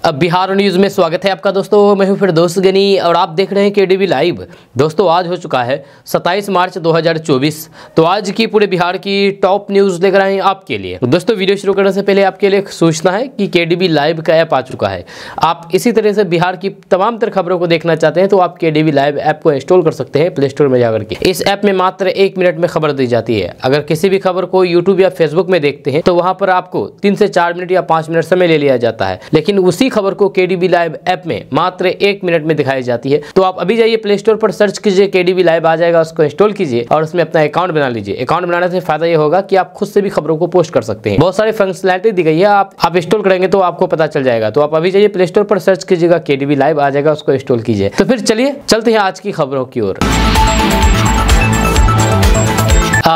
अब बिहार न्यूज़ में स्वागत है आपका दोस्तों। मैं हूं फिरदौस गनी और आप देख रहे हैं केडीवी लाइव। दोस्तों आज हो चुका है 27 मार्च 2024। तो आज की पूरे बिहार की टॉप न्यूज़ लेकर आए हैं आपके लिए। दोस्तों वीडियो शुरू करने से पहले आपके लिए एक सूचना है कि केडीवी लाइव का ऐप आ चुका है। आप इसी तरह से बिहार की तमाम तरह खबरों को देखना चाहते हैं तो आप केडीवी लाइव ऐप को इंस्टॉल कर सकते हैं प्ले स्टोर में जाकर के। इस ऐप में मात्र 1 मिनट में खबर दी जाती है। अगर किसी भी खबर को यूट्यूब या फेसबुक में देखते हैं तो वहां पर आपको 3 से 4 मिनट या 5 मिनट समय ले लिया जाता है, लेकिन उसी खबर को केडीवी लाइव ऐप में मात्र 1 मिनट में दिखाई जाती है। तो आप अभी जाइए प्ले स्टोर पर सर्च कीजिए, केडीवी लाइव आ जाएगा, उसको इंस्टॉल कीजिए और उसमें अपना अकाउंट बना लीजिए। अकाउंट बनाने से फायदा ये होगा कि आप खुद से भी खबरों को पोस्ट कर सकते हैं। बहुत सारी फंक्शनैलिटी दी गई है, आप इंस्टॉल करेंगे तो आपको पता चल जाएगा। तो आप अभी जाइए प्ले स्टोर पर सर्च कीजिएगा, केडीवी लाइव आ जाएगा, उसको इंस्टॉल कीजिए। तो फिर चलिए चलते हैं आज की खबरों की ओर।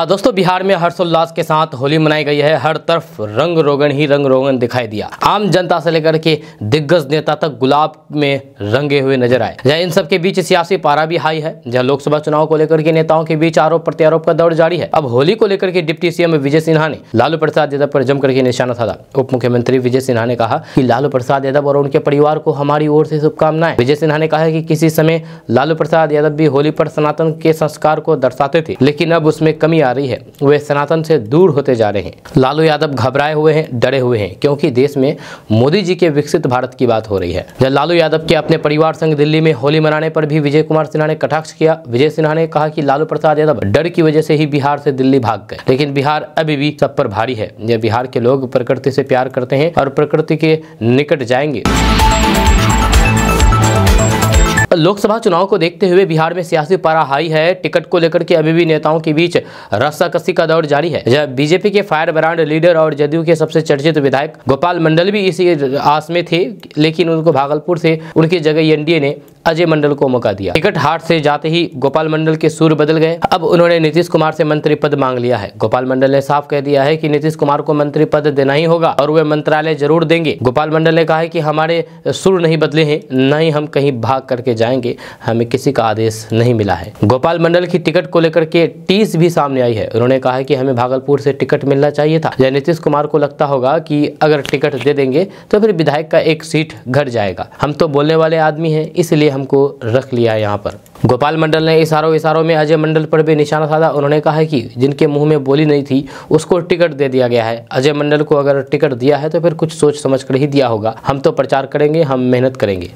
दोस्तों बिहार में हर्षोल्लास के साथ होली मनाई गई है। हर तरफ रंग रोगन ही रंग रोगन दिखाई दिया। आम जनता से लेकर के दिग्गज नेता तक गुलाब में रंगे हुए नजर आए। जहाँ इन सब के बीच सियासी पारा भी हाई है। जहाँ लोकसभा चुनाव को लेकर के नेताओं के बीच आरोप प्रत्यारोप का दौर जारी है। अब होली को लेकर के डिप्टी सीएम विजय सिन्हा ने लालू प्रसाद यादव पर जमकर के निशाना साधा। उप मुख्यमंत्री विजय सिन्हा ने कहा कि लालू प्रसाद यादव और उनके परिवार को हमारी ओर से शुभकामनाएं। विजय सिन्हा ने कहा कि किसी समय लालू प्रसाद यादव भी होली पर सनातन के संस्कार को दर्शाते थे, लेकिन अब उसमें कमी आ रही है। वे सनातन से दूर होते जा रहे हैं। लालू यादव घबराए हुए हैं, डरे हुए हैं, क्योंकि देश में मोदी जी के विकसित भारत की बात हो रही है। जब लालू यादव के अपने परिवार संग दिल्ली में होली मनाने पर भी विजय कुमार सिन्हा ने कटाक्ष किया। विजय सिन्हा ने कहा कि लालू प्रसाद यादव डर की वजह से ही बिहार से दिल्ली भाग गए, लेकिन बिहार अभी भी सब पर भारी है। यह बिहार के लोग प्रकृति से प्यार करते हैं और प्रकृति के निकट जाएंगे। लोकसभा चुनाव को देखते हुए बिहार में सियासी पारा हाई है। टिकट को लेकर के अभी भी नेताओं के बीच रस्साकसी का दौर जारी है। जब बीजेपी के फायर ब्रांड लीडर और जदयू के सबसे चर्चित विधायक गोपाल मंडल भी इसी आस में थे, लेकिन उनको भागलपुर से उनकी जगह एनडीए ने अजय मंडल को मौका दिया। टिकट हाट से जाते ही गोपाल मंडल के सुर बदल गए। अब उन्होंने नीतीश कुमार से मंत्री पद मांग लिया है। गोपाल मंडल ने साफ कह दिया है कि नीतीश कुमार को मंत्री पद देना ही होगा और वे मंत्रालय जरूर देंगे। गोपाल मंडल ने कहा है कि हमारे सुर नहीं बदले हैं, न ही हम कहीं भाग करके जाएंगे, हमें किसी का आदेश नहीं मिला है। गोपाल मंडल की टिकट को लेकर के टीस भी सामने आई है। उन्होंने कहा है कि हमें भागलपुर से टिकट मिलना चाहिए था। या नीतीश कुमार को लगता होगा कि अगर टिकट दे देंगे तो फिर विधायक का एक सीट घट जाएगा। हम तो बोलने वाले आदमी हैं, इसलिए हमको रख लिया है यहाँ पर। गोपाल मंडल ने इशारों में अजय मंडल पर भी निशाना साधा। उन्होंने कहा है कि जिनके मुंह में बोली नहीं थी उसको टिकट दे दिया गया है। अजय मंडल को अगर टिकट दिया है तो फिर कुछ सोच समझ कर ही दिया होगा। हम तो प्रचार करेंगे, हम मेहनत करेंगे।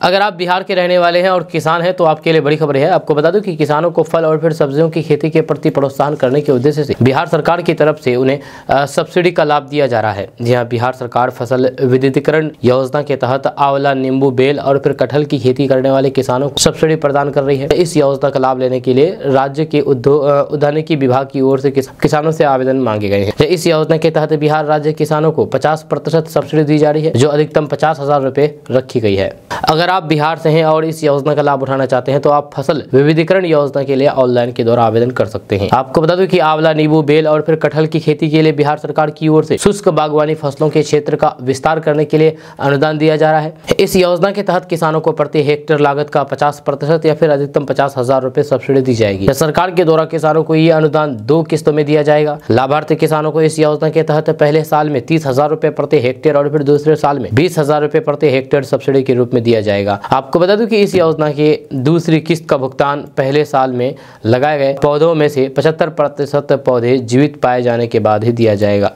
अगर आप बिहार के रहने वाले हैं और किसान हैं तो आपके लिए बड़ी खबर है। आपको बता दूं कि किसानों को फल और फिर सब्जियों की खेती के प्रति प्रोत्साहन करने के उद्देश्य से बिहार सरकार की तरफ से उन्हें सब्सिडी का लाभ दिया जा रहा है। जी हाँ, बिहार सरकार फसल विविधीकरण योजना के तहत आंवला, नींबू, बेल और फिर कटहल की खेती करने वाले किसानों को सब्सिडी प्रदान कर रही है। इस योजना का लाभ लेने के लिए राज्य के उद्यानिकी विभाग की ओर से किसानों से आवेदन मांगे गए हैं। इस योजना के तहत बिहार राज्य किसानों को 50% सब्सिडी दी जा रही है, जो अधिकतम 50,000 रुपए रखी गई है। अगर आप बिहार से हैं और इस योजना का लाभ उठाना चाहते हैं तो आप फसल विविधीकरण योजना के लिए ऑनलाइन के द्वारा आवेदन कर सकते हैं। आपको बता दूं कि आंवला, नींबू, बेल और फिर कटहल की खेती के लिए बिहार सरकार की ओर से शुष्क बागवानी फसलों के क्षेत्र का विस्तार करने के लिए अनुदान दिया जा रहा है। इस योजना के तहत किसानों को प्रति हेक्टेयर लागत का 50% या फिर अधिकतम 50,000 रुपए सब्सिडी दी जाएगी। सरकार के द्वारा किसानों को ये अनुदान 2 किस्तों में दिया जाएगा। लाभार्थी किसानों को इस योजना के तहत पहले साल में 30,000 रुपए प्रति हेक्टेयर और फिर दूसरे साल में 20,000 रुपए प्रति हेक्टेयर सब्सिडी के रूप में दिया जाएगा। आपको बता दूं कि इस योजना के दूसरी किस्त का भुगतान पहले साल में लगाए गए पौधों में से 75% पौधे जीवित पाए जाने के बाद ही दिया जाएगा।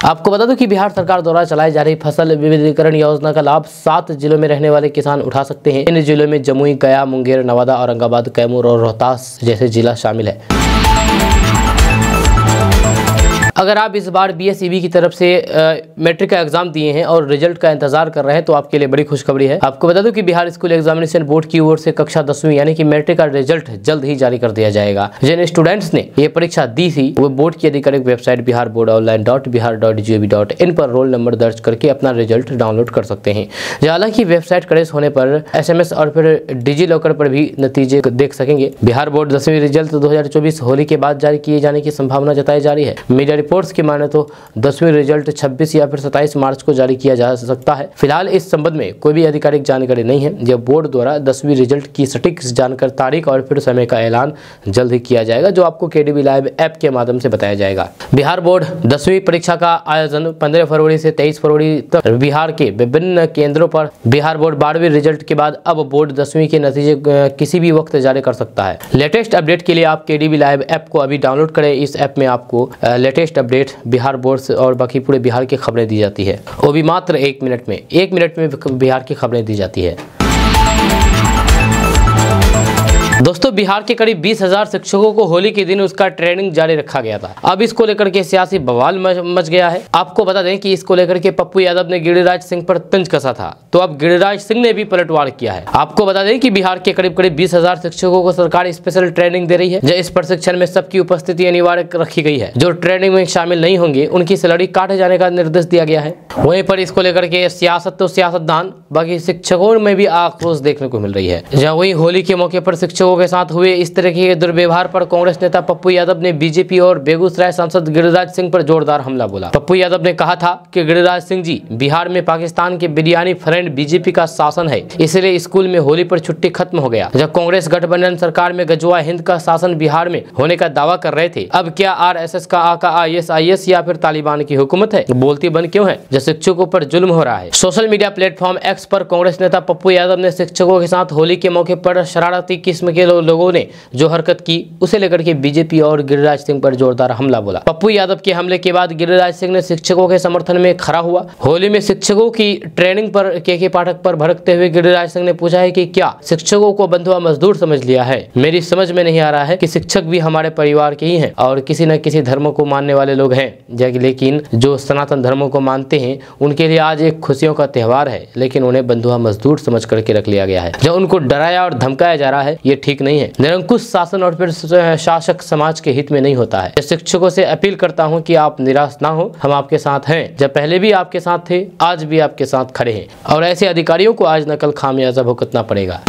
आपको बता दूं कि बिहार सरकार द्वारा चलाई जा रही फसल विविधीकरण योजना का लाभ 7 जिलों में रहने वाले किसान उठा सकते हैं। इन जिलों में जमुई, गया, मुंगेर, नवादा, औरंगाबाद, कैमूर और रोहतास जैसे जिला शामिल है। अगर आप इस बार बीएसईबी की तरफ से मैट्रिक का एग्जाम दिए हैं और रिजल्ट का इंतजार कर रहे हैं तो आपके लिए बड़ी खुशखबरी है। आपको बता दूं कि बिहार स्कूल एग्जामिनेशन बोर्ड की ओर से कक्षा 10वीं यानी कि मैट्रिक का रिजल्ट जल्द ही जारी कर दिया जाएगा। जिन स्टूडेंट्स ने ये परीक्षा दी थी वो बोर्ड की आधिकारिक वेबसाइट biharboardonline.bihar.gov.in पर रोल नंबर दर्ज करके अपना रिजल्ट डाउनलोड कर सकते हैं। हालांकि वेबसाइट क्रैश होने पर SMS और फिर डिजी लॉकर पर भी नतीजे देख सकेंगे। बिहार बोर्ड 10वीं रिजल्ट 2024 होली के बाद जारी किए जाने की संभावना जताई जा रही है। मीडिया रिपोर्ट्स की माने तो 10वीं रिजल्ट 26 या फिर 27 मार्च को जारी किया जा सकता है। फिलहाल इस संबंध में कोई भी आधिकारिक जानकारी नहीं है। जब बोर्ड द्वारा 10वीं रिजल्ट की सटीक जानकारी, तारीख और फिर समय का ऐलान जल्द ही किया जाएगा, जो आपको केडीबी लाइव ऐप के माध्यम से बताया जाएगा। बिहार बोर्ड 10वीं परीक्षा का आयोजन 15 फरवरी से 23 फरवरी तक बिहार के विभिन्न केंद्रों पर। बिहार बोर्ड 12वीं रिजल्ट के बाद अब बोर्ड 10वीं के नतीजे किसी भी वक्त जारी कर सकता है। लेटेस्ट अपडेट के लिए आप केडीबी लाइव ऐप को अभी डाउनलोड करें। इस ऐप में आपको लेटेस्ट अपडेट बिहार बोर्ड और बाकी पूरे बिहार की खबरें दी जाती है, वो भी मात्र 1 मिनट में। 1 मिनट में बिहार की खबरें दी जाती है। दोस्तों, बिहार के करीब 20,000 शिक्षकों को होली के दिन उसका ट्रेनिंग जारी रखा गया था। अब इसको लेकर के सियासी बवाल मच गया है। आपको बता दें कि इसको लेकर के पप्पू यादव ने गिरिराज सिंह पर तंज कसा था, तो अब गिरिराज सिंह ने भी पलटवार किया है। आपको बता दें कि बिहार के करीब 20,000 शिक्षकों को सरकार स्पेशल ट्रेनिंग दे रही है। इस प्रशिक्षण में सबकी उपस्थिति अनिवार्य रखी गई है। जो ट्रेनिंग में शामिल नहीं होंगे उनकी सैलरी काटे जाने का निर्देश दिया गया है। वहीं पर इसको लेकर के सियासत तो सियासतदान, बाकी शिक्षकों में भी आक्रोश देखने को मिल रही है। जहाँ वही होली के मौके पर शिक्षकों के साथ हुए इस तरह के दुर्व्यवहार पर कांग्रेस नेता पप्पू यादव ने बीजेपी और बेगूसराय सांसद गिरिराज सिंह पर जोरदार हमला बोला। पप्पू यादव ने कहा था कि गिरिराज सिंह जी, बिहार में पाकिस्तान के बिरयानी फ्रेंड बीजेपी का शासन है, इसलिए स्कूल में होली पर छुट्टी खत्म हो गया। जब कांग्रेस गठबंधन सरकार में गजवा हिंद का शासन बिहार में होने का दावा कर रहे थे, अब क्या आरएसएस का आका ISIS या फिर तालिबान की हुकूमत है? बोलती बंद क्यों है जब शिक्षकों पर जुल्म हो रहा है? सोशल मीडिया प्लेटफॉर्म एक्स पर कांग्रेस नेता पप्पू यादव ने शिक्षकों के साथ होली के मौके पर शरारती किस्म के लोगों ने जो हरकत की, उसे लेकर के बीजेपी और गिरिराज सिंह पर जोरदार हमला बोला। पप्पू यादव के हमले के बाद गिरिराज सिंह ने शिक्षकों के समर्थन में खड़ा हुआ। होली में शिक्षकों की ट्रेनिंग पर के पाठक पर भड़कते हुए गिरिराज सिंह ने पूछा है कि क्या शिक्षकों को बंधुआ मजदूर समझ लिया है? मेरी समझ में नहीं आ रहा है कि शिक्षक भी हमारे परिवार के ही हैं और किसी न किसी धर्म को मानने वाले लोग हैं, लेकिन जो सनातन धर्मों को मानते हैं उनके लिए आज एक खुशियों का त्योहार है, लेकिन उन्हें बंधुआ मजदूर समझ करके रख लिया गया है। जब उनको डराया और धमकाया जा रहा है, ये ठीक नहीं है। निरंकुश शासन और फिर शासक समाज के हित में नहीं होता है। शिक्षकों से अपील करता हूं कि आप निराश ना हो, हम आपके साथ हैं। जब पहले भी आपके साथ थे, आज भी आपके साथ खड़े हैं और ऐसे अधिकारियों को आज न कल खामियाजा भुगतना पड़ेगा।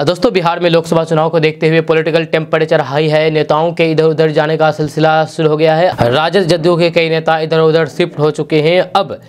दोस्तों, बिहार में लोकसभा चुनाव को देखते हुए पॉलिटिकल टेम्परेचर हाई है। नेताओं के इधर उधर जाने का सिलसिला शुरू हो गया है। राजद जदयू के कई नेता इधर उधर शिफ्ट हो चुके हैं। अब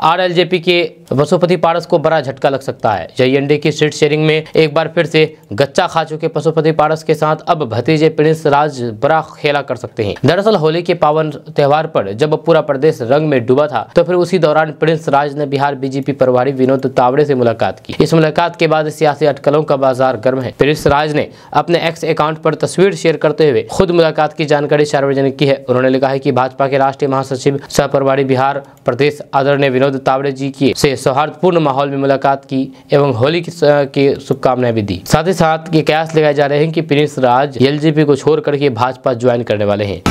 RLJP के पशुपति पारस को बड़ा झटका लग सकता है। JND की सीट शेयरिंग में एक बार फिर से गच्चा खा चुके पशुपति पारस के साथ अब भतीजे प्रिंस राज बड़ा खेला कर सकते हैं। दरअसल होली के पावन त्योहार पर जब पूरा प्रदेश रंग में डूबा था, तो फिर उसी दौरान प्रिंस राज ने बिहार BJP प्रभारी विनोद तावड़े से मुलाकात की। इस मुलाकात के बाद सियासी अटकलों का बाजार गर्म है। प्रिंस राज ने अपने एक्स अकाउंट पर तस्वीर शेयर करते हुए खुद मुलाकात की जानकारी सार्वजनिक की है। उन्होंने लिखा है कि भाजपा के राष्ट्रीय महासचिव सह प्रभारी बिहार प्रदेश आदरणीय विनोद तावड़े जी की से सौहार्दपूर्ण माहौल में मुलाकात की एवं होली की शुभकामनाएं भी दी। साथ ही साथ ये कयास लगाए जा रहे हैं कि प्रिंस राज LJP को छोड़ करके भाजपा ज्वाइन करने वाले हैं।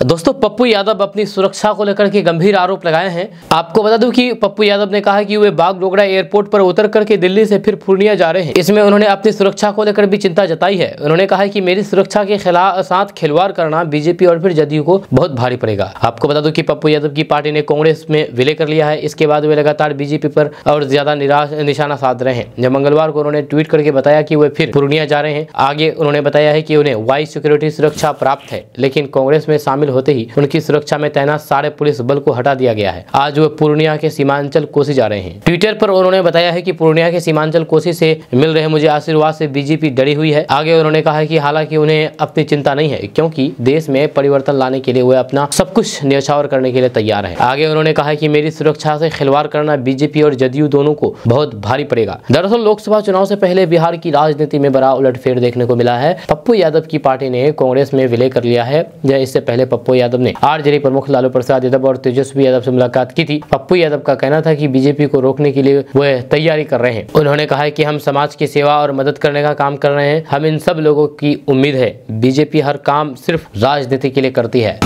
दोस्तों, पप्पू यादव अपनी सुरक्षा को लेकर के गंभीर आरोप लगाए हैं। आपको बता दूं कि पप्पू यादव ने कहा कि वे बागडोगरा एयरपोर्ट पर उतर करके दिल्ली से फिर पूर्णिया जा रहे हैं। इसमें उन्होंने अपनी सुरक्षा को लेकर भी चिंता जताई है। उन्होंने कहा कि मेरी सुरक्षा के साथ खिलवाड़ करना बीजेपी और फिर जदयू को बहुत भारी पड़ेगा। आपको बता दूं कि पप्पू यादव की पार्टी ने कांग्रेस में विलय कर लिया है। इसके बाद वे लगातार बीजेपी पर और ज्यादा निशाना साध रहे हैं। जब मंगलवार को उन्होंने ट्वीट करके बताया कि वे फिर पूर्णिया जा रहे हैं। आगे उन्होंने बताया है कि उन्हें वाइस सिक्योरिटी सुरक्षा प्राप्त है, लेकिन कांग्रेस में शामिल होते ही उनकी सुरक्षा में तैनात सारे पुलिस बल को हटा दिया गया है। आज वो पूर्णिया के सीमांचल कोसी जा रहे हैं। ट्विटर पर उन्होंने बताया है कि पूर्णिया के सीमांचल कोसी से मिल रहे मुझे आशीर्वाद से बीजेपी डरी हुई है। आगे उन्होंने कहा कि हालांकि उन्हें अपनी चिंता नहीं है, क्योंकि देश में परिवर्तन लाने के लिए वे अपना सब कुछ न्यौछावर करने के लिए तैयार है। आगे उन्होंने कहा कि मेरी सुरक्षा से खिलवाड़ करना बीजेपी और जदयू दोनों को बहुत भारी पड़ेगा। दरअसल लोकसभा चुनाव से पहले बिहार की राजनीति में बड़ा उलटफेर देखने को मिला है। पप्पू यादव की पार्टी ने कांग्रेस में विलय कर लिया है। इससे पहले पप्पू यादव ने RJD प्रमुख लालू प्रसाद यादव और तेजस्वी यादव से मुलाकात की थी। पप्पू यादव का कहना था कि बीजेपी को रोकने के लिए वह तैयारी कर रहे हैं। उन्होंने कहा कि हम समाज की सेवा और मदद करने का काम कर रहे हैं। हम इन सब लोगों की उम्मीद है। बीजेपी हर काम सिर्फ राजनीति के लिए करती है।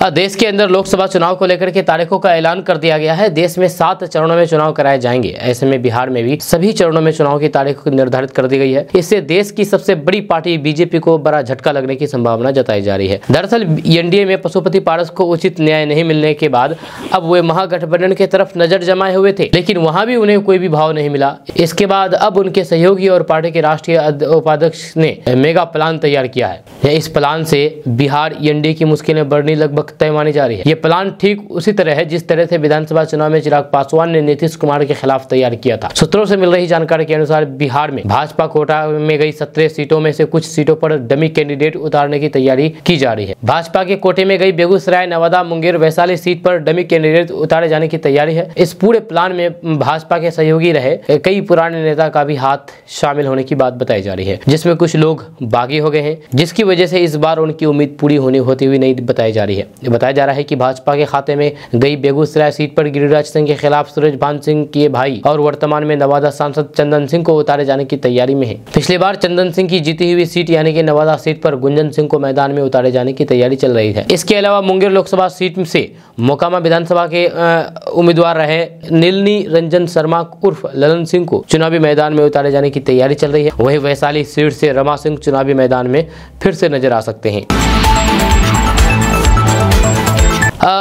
देश के अंदर लोकसभा चुनाव को लेकर के तारीखों का ऐलान कर दिया गया है। देश में 7 चरणों में चुनाव कराए जाएंगे। ऐसे में बिहार में भी सभी चरणों में चुनाव की तारीख निर्धारित कर दी गई है। इससे देश की सबसे बड़ी पार्टी बीजेपी को बड़ा झटका लगने की संभावना जताई जा रही है। दरअसल एनडीए में पशुपति पारस को उचित न्याय नहीं मिलने के बाद अब वे महागठबंधन की तरफ नजर जमाए हुए थे, लेकिन वहां भी उन्हें कोई भी भाव नहीं मिला। इसके बाद अब उनके सहयोगी और पार्टी के राष्ट्रीय उपाध्यक्ष ने मेगा प्लान तैयार किया है। इस प्लान से बिहार एनडीए की मुश्किलें बढ़नी लगभग तय मानी जा रही है। ये प्लान ठीक उसी तरह है जिस तरह से विधानसभा चुनाव में चिराग पासवान ने नीतीश कुमार के खिलाफ तैयार किया था। सूत्रों से मिल रही जानकारी के अनुसार बिहार में भाजपा कोटा में गई 17 सीटों में से कुछ सीटों पर डमी कैंडिडेट उतारने की तैयारी की जा रही है। भाजपा के कोटे में गई बेगूसराय, नवादा, मुंगेर, वैशाली सीट पर डमी कैंडिडेट उतारे जाने की तैयारी है। इस पूरे प्लान में भाजपा के सहयोगी रहे कई पुराने नेता का भी हाथ शामिल होने की बात बताई जा रही है, जिसमें कुछ लोग बागी हो गए हैं, जिसकी वजह से इस बार उनकी उम्मीद पूरी होती हुई नहीं बताई जा रही है। बताया जा रहा है कि भाजपा के खाते में गई बेगूसराय सीट पर गिरिराज सिंह के खिलाफ सूरज भान सिंह के भाई और वर्तमान में नवादा सांसद चंदन सिंह को उतारे जाने की तैयारी में है। पिछली बार चंदन सिंह की जीती हुई सीट यानी कि नवादा सीट पर गुंजन सिंह को मैदान में उतारे जाने की तैयारी चल रही है। इसके अलावा मुंगेर लोकसभा सीट से मोकामा विधानसभा के उम्मीदवार रहे नीलनी रंजन शर्मा उर्फ ललन सिंह को चुनावी मैदान में उतारे जाने की तैयारी चल रही है। वहीं वैशाली सीट से रमा सिंह चुनावी मैदान में फिर से नजर आ सकते हैं।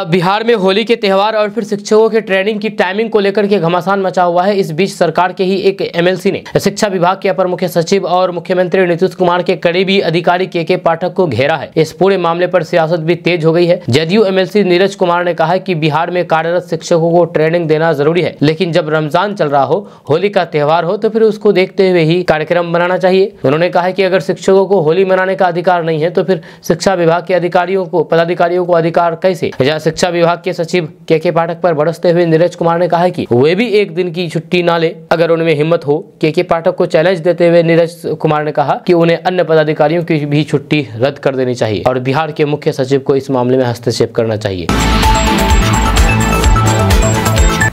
बिहार में होली के त्यौहार और फिर शिक्षकों के ट्रेनिंग की टाइमिंग को लेकर के घमासान मचा हुआ है। इस बीच सरकार के ही एक एमएलसी ने शिक्षा विभाग के अपर मुख्य सचिव और मुख्यमंत्री नीतीश कुमार के करीबी अधिकारी के पाठक को घेरा है। इस पूरे मामले पर सियासत भी तेज हो गई है। जदयू एमएलसी नीरज कुमार ने कहा कि बिहार में कार्यरत शिक्षकों को ट्रेनिंग देना जरूरी है, लेकिन जब रमजान चल रहा हो, होली का त्यौहार हो, तो फिर उसको देखते हुए ही कार्यक्रम बनाना चाहिए। उन्होंने कहा कि अगर शिक्षकों को होली मनाने का अधिकार नहीं है तो फिर शिक्षा विभाग के पदाधिकारियों को अधिकार कैसे। शिक्षा विभाग के सचिव के पाठक पर बरसते हुए नीरज कुमार ने कहा कि वे भी एक दिन की छुट्टी ना ले अगर उनमें हिम्मत हो। के पाठक को चैलेंज देते हुए नीरज कुमार ने कहा कि उन्हें अन्य पदाधिकारियों की भी छुट्टी रद्द कर देनी चाहिए और बिहार के मुख्य सचिव को इस मामले में हस्तक्षेप करना चाहिए।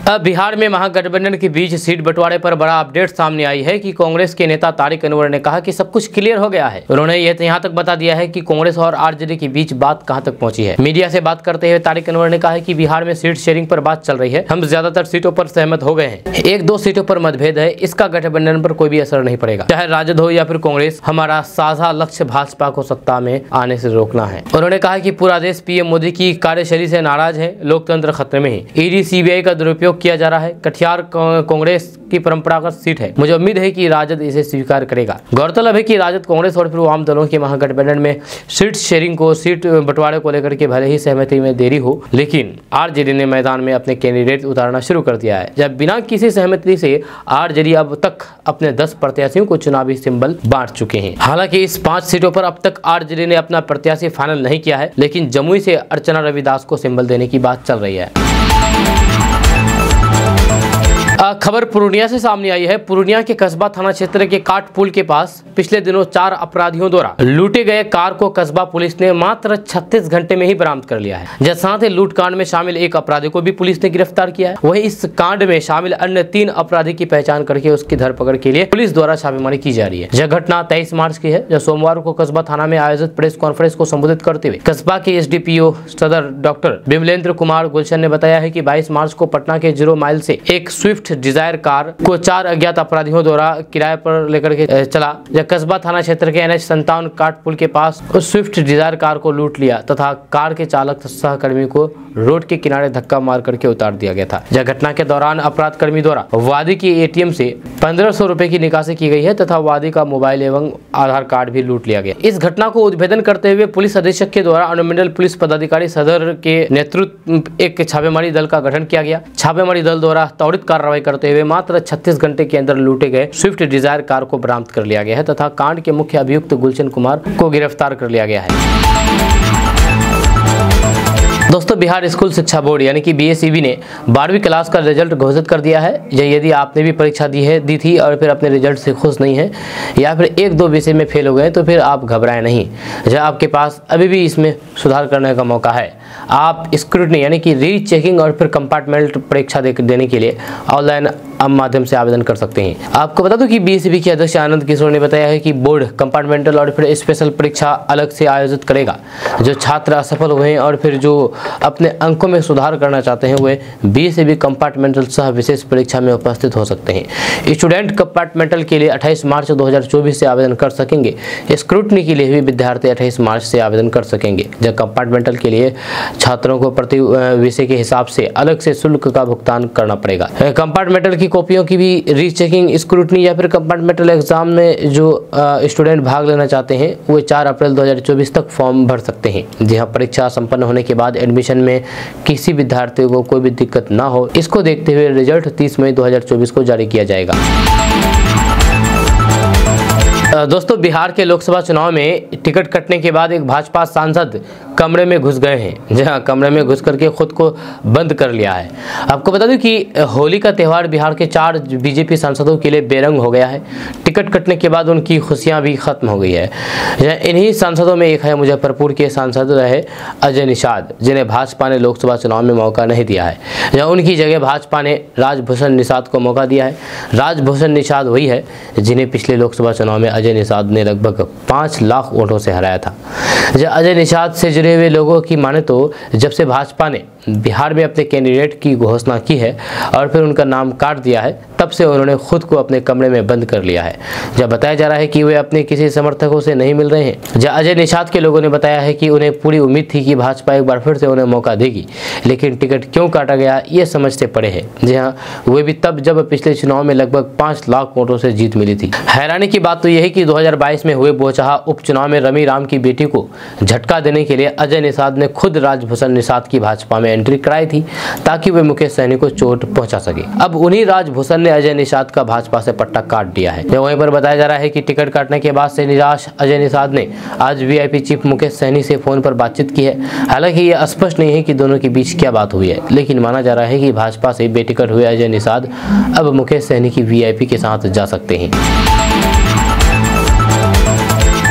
अब बिहार में महागठबंधन के बीच सीट बंटवारे पर बड़ा अपडेट सामने आई है कि कांग्रेस के नेता तारिक अनवर ने कहा कि सब कुछ क्लियर हो गया है। उन्होंने यह यहाँ तक बता दिया है कि कांग्रेस और आरजेडी के बीच बात कहां तक पहुंची है। मीडिया से बात करते हुए तारिक अनवर ने कहा कि बिहार में सीट शेयरिंग पर बात चल रही है। हम ज्यादातर सीटों पर सहमत हो गए हैं। 1-2 सीटों पर मतभेद है। इसका गठबंधन पर कोई भी असर नहीं पड़ेगा, चाहे राजद हो या फिर कांग्रेस। हमारा साझा लक्ष्य भाजपा को सत्ता में आने से रोकना है। उन्होंने कहा कि पूरा देश पीएम मोदी की कार्यशैली से नाराज है। लोकतंत्र खतरे में है। ईडी सीबीआई का दुरुपयोग किया जा रहा है। कटिहार कांग्रेस की परंपरागत सीट है। मुझे उम्मीद है कि राजद इसे स्वीकार करेगा। गौरतलब है कि राजद, कांग्रेस और फिर वाम दलों के महागठबंधन में सीट बंटवारे को लेकर के भले ही सहमति में देरी हो, लेकिन आरजेडी ने मैदान में अपने कैंडिडेट उतारना शुरू कर दिया है। जब बिना किसी सहमति से आरजेडी अब तक अपने 10 प्रत्याशियों को चुनावी सिंबल बांट चुके हैं। हालांकि इस 5 सीटों पर अब तक आरजेडी ने अपना प्रत्याशी फाइनल नहीं किया है, लेकिन जमुई से अर्चना रविदास को सिंबल देने की बात चल रही है। खबर पूर्णिया से सामने आई है। पूर्णिया के कस्बा थाना क्षेत्र के काट पुल के पास पिछले दिनों 4 अपराधियों द्वारा लूटे गए कार को कस्बा पुलिस ने मात्र 36 घंटे में ही बरामद कर लिया है। जब साथ ही लूट कांड में शामिल एक अपराधी को भी पुलिस ने गिरफ्तार किया है। वहीं इस कांड में शामिल अन्य 3 अपराधी की पहचान करके उसकी धरपकड़ के लिए पुलिस द्वारा छापेमारी की जा रही है। यह घटना 23 मार्च की है, जब सोमवार को कस्बा थाना में आयोजित प्रेस कॉन्फ्रेंस को संबोधित करते हुए कस्बा के एसडीपीओ सदर डॉक्टर विमलेंद्र कुमार गुलशन ने बताया है कि 22 मार्च को पटना के 0 माइल से एक स्विफ्ट डिजायर कार को 4 अज्ञात अपराधियों द्वारा किराए पर लेकर के चला। जब कस्बा थाना क्षेत्र के NH57 काट पुल के पास उस स्विफ्ट डिजायर कार को लूट लिया तथा कार के चालक सहकर्मी को रोड के किनारे धक्का मार करके उतार दिया गया था। यह घटना के दौरान अपराध कर्मी द्वारा वादी की एटीएम से 1500 रुपए की निकासी की गई है तथा वादी का मोबाइल एवं आधार कार्ड भी लूट लिया गया। इस घटना को उद्भेदन करते हुए पुलिस अधीक्षक के द्वारा अनुमंडल पुलिस पदाधिकारी सदर के नेतृत्व एक छापेमारी दल का गठन किया गया। छापेमारी दल द्वारा त्वरित कार्रवाई करते हुए मात्र 36 घंटे के अंदर लूटे गए स्विफ्ट डिजायर कार को बरामद कर लिया गया है तथा कांड के मुख्य अभियुक्त गुलशन कुमार को गिरफ्तार कर लिया गया है। दोस्तों, बिहार स्कूल शिक्षा बोर्ड यानी कि बीएसईबी ने 12वीं क्लास का रिजल्ट घोषित कर दिया है। यदि आपने भी परीक्षा दी थी और फिर अपने रिजल्ट से खुश नहीं है या फिर 1-2 विषय में फेल हो गए तो फिर आप घबराएं नहीं। जब आपके पास अभी भी इसमें सुधार करने का मौका है। आप स्क्रूटनी यानी कि रीचेकिंग और फिर कंपार्टमेंट परीक्षा देने के लिए ऑनलाइन माध्यम से आवेदन कर सकते हैं। आपको बता दूं कि बीएसईबी के अध्यक्ष आनंद किशोर ने बताया है कि बोर्ड कंपार्टमेंटल और फिर स्पेशल परीक्षा अलग से आयोजित करेगा। जो छात्र असफल हुए हैं और फिर जो अपने अंकों में सुधार करना चाहते हैं वे बीएसईबी कंपार्टमेंटल सह विशेष परीक्षा में उपस्थित हो सकते हैं। स्टूडेंट कंपार्टमेंटल के लिए 28 मार्च 2024 से आवेदन कर सकेंगे। स्क्रूटनी के लिए भी विद्यार्थी 28 मार्च से आवेदन कर सकेंगे। जब कंपार्टमेंटल के लिए छात्रों को प्रति विषय के हिसाब से अलग से शुल्क का भुगतान करना पड़ेगा। कंपार्टमेंटल की कॉपियों की भी रीचेकिंग, स्क्रूटनी या फिर कंपार्टमेंटल एग्जाम में जो स्टूडेंट भाग लेना चाहते हैं वो 4 अप्रैल 2024 तक फॉर्म भर सकते हैं। जी हाँ, परीक्षा संपन्न होने के बाद एडमिशन में किसी विद्यार्थी को कोई भी दिक्कत ना हो, इसको देखते हुए रिजल्ट 30 मई 2024 को जारी किया जाएगा। दोस्तों, बिहार के लोकसभा चुनाव में टिकट कटने के बाद एक भाजपा सांसद कमरे में घुस गए हैं। जहां कमरे में घुस करके खुद को बंद कर लिया है। आपको बता दूं कि होली का त्यौहार बिहार के 4 बीजेपी सांसदों के लिए बेरंग हो गया है। टिकट कटने के बाद उनकी खुशियां भी खत्म हो गई है। इन्हीं सांसदों में एक है मुजफ्फरपुर के सांसद रहे अजय निषाद, जिन्हें भाजपा ने लोकसभा चुनाव में मौका नहीं दिया है। जहाँ उनकी जगह भाजपा ने राजभूषण निषाद को मौका दिया है। राजभूषण निषाद वही है जिन्हें पिछले लोकसभा चुनाव में अजय निषाद ने लगभग 5 लाख वोटों से हराया था। अजय निषाद से जुड़े हुए लोगों की माने तो जब से भाजपा ने बिहार में अपने कैंडिडेट की घोषणा की है और फिर उनका नाम काट दिया है, तब से उन्होंने खुद को अपने कमरे में बंद कर लिया है। जब बताया जा रहा है कि वे अपने किसी समर्थकों से नहीं मिल रहे हैं। अजय निषाद के लोगों ने बताया है कि उन्हें पूरी उम्मीद थी कि भाजपा एक बार फिर से उन्हें मौका देगी, लेकिन टिकट क्यों काटा गया ये समझते पड़े हैं। जी हाँ, वे भी तब जब पिछले चुनाव में लगभग 5 लाख वोटों से जीत मिली थी। हैरानी की बात तो यह है कि 2022 में हुए बोचहा उपचुनाव में रमी राम की बेटी को झटका देने के लिए अजय निषाद ने खुद राजभूषण निषाद की भाजपा में एंट्री कराई थी ताकि वे मुकेश सहनी को चोट पहुंचा सके। अब उन्हीं राजभूषण ने अजय निषाद का भाजपा से पट्टा काट दिया है। वहीं पर बताया जा रहा है कि टिकट काटने के बाद से निराश अजय निषाद ने आज वीआईपी चीफ मुकेश सहनी से फोन पर बातचीत की है। हालांकि ये स्पष्ट नहीं है कि दोनों के बीच क्या बात हुई है, लेकिन माना जा रहा है कि भाजपा से बेटिकट हुए अजय निषाद अब मुकेश सहनी की वीआईपी के साथ जा सकते हैं।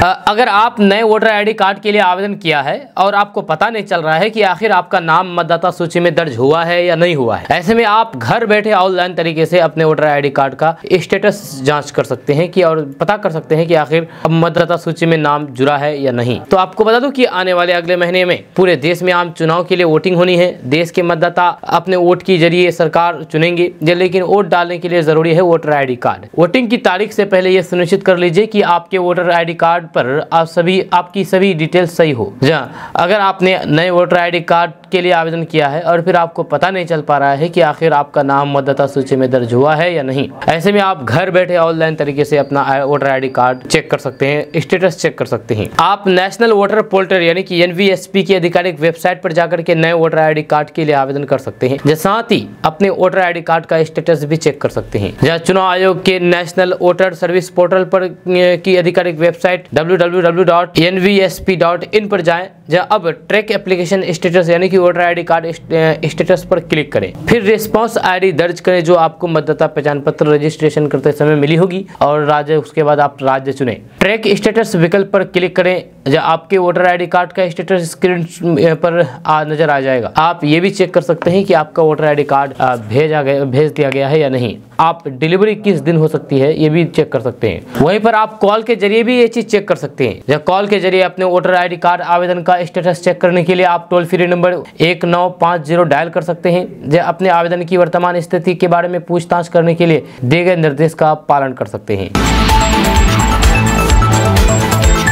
अगर आप नए वोटर आईडी कार्ड के लिए आवेदन किया है और आपको पता नहीं चल रहा है कि आखिर आपका नाम मतदाता सूची में दर्ज हुआ है या नहीं हुआ है, ऐसे में आप घर बैठे ऑनलाइन तरीके से अपने वोटर आईडी कार्ड का स्टेटस जांच कर सकते हैं कि और पता कर सकते हैं कि आखिर अब मतदाता सूची में नाम जुड़ा है या नहीं। तो आपको बता दूं कि आने वाले अगले महीने में पूरे देश में आम चुनाव के लिए वोटिंग होनी है। देश के मतदाता अपने वोट के जरिए सरकार चुनेंगे, लेकिन वोट डालने के लिए जरूरी है वोटर आईडी कार्ड। वोटिंग की तारीख से पहले यह सुनिश्चित कर लीजिए कि आपके वोटर आईडी कार्ड पर आपकी सभी डिटेल्स सही हो। जहाँ अगर आपने नए वोटर आईडी कार्ड के लिए आवेदन किया है और फिर आपको पता नहीं चल पा रहा है कि आखिर आपका नाम मतदाता सूची में दर्ज हुआ है या नहीं, ऐसे में आप घर बैठे ऑनलाइन तरीके से अपना वोटर आईडी कार्ड चेक कर सकते हैं, स्टेटस चेक कर सकते हैं। आप नेशनल वोटर पोर्टल यानी कि NVSP की आधिकारिक वेबसाइट पर जाकर के नए वोटर आईडी कार्ड के लिए आवेदन कर सकते हैं। साथ ही अपने वोटर आईडी कार्ड का स्टेटस भी चेक कर सकते हैं। जहाँ चुनाव आयोग के नेशनल वोटर सर्विस पोर्टल पर की आधिकारिक वेबसाइट www.nvsp.in पर जाएं। जहाँ अब ट्रैक एप्लीकेशन स्टेटस यानी कि वोटर आईडी कार्ड स्टेटस पर क्लिक करें, फिर रिस्पांस आईडी दर्ज करें जो आपको मतदाता पहचान पत्र रजिस्ट्रेशन करते समय मिली होगी और राज्य, उसके बाद आप राज्य चुनें। ट्रैक स्टेटस विकल्प पर क्लिक करें जहाँ आपके वोटर आईडी कार्ड का स्टेटस स्क्रीन पर नजर आ जाएगा। आप ये भी चेक कर सकते हैं कि आपका वोटर आईडी कार्ड भेज दिया गया है या नहीं। आप डिलीवरी किस दिन हो सकती है ये भी चेक कर सकते हैं। वहीं पर आप कॉल के जरिए भी ये चीज चेक कर सकते हैं। जब कॉल के जरिए अपने वोटर आईडी कार्ड आवेदन का स्टेटस चेक करने के लिए आप टोल फ्री नंबर 1950 डायल कर सकते हैं। जब अपने आवेदन की वर्तमान स्थिति के बारे में पूछताछ करने के लिए दिए गए निर्देश का पालन कर सकते हैं।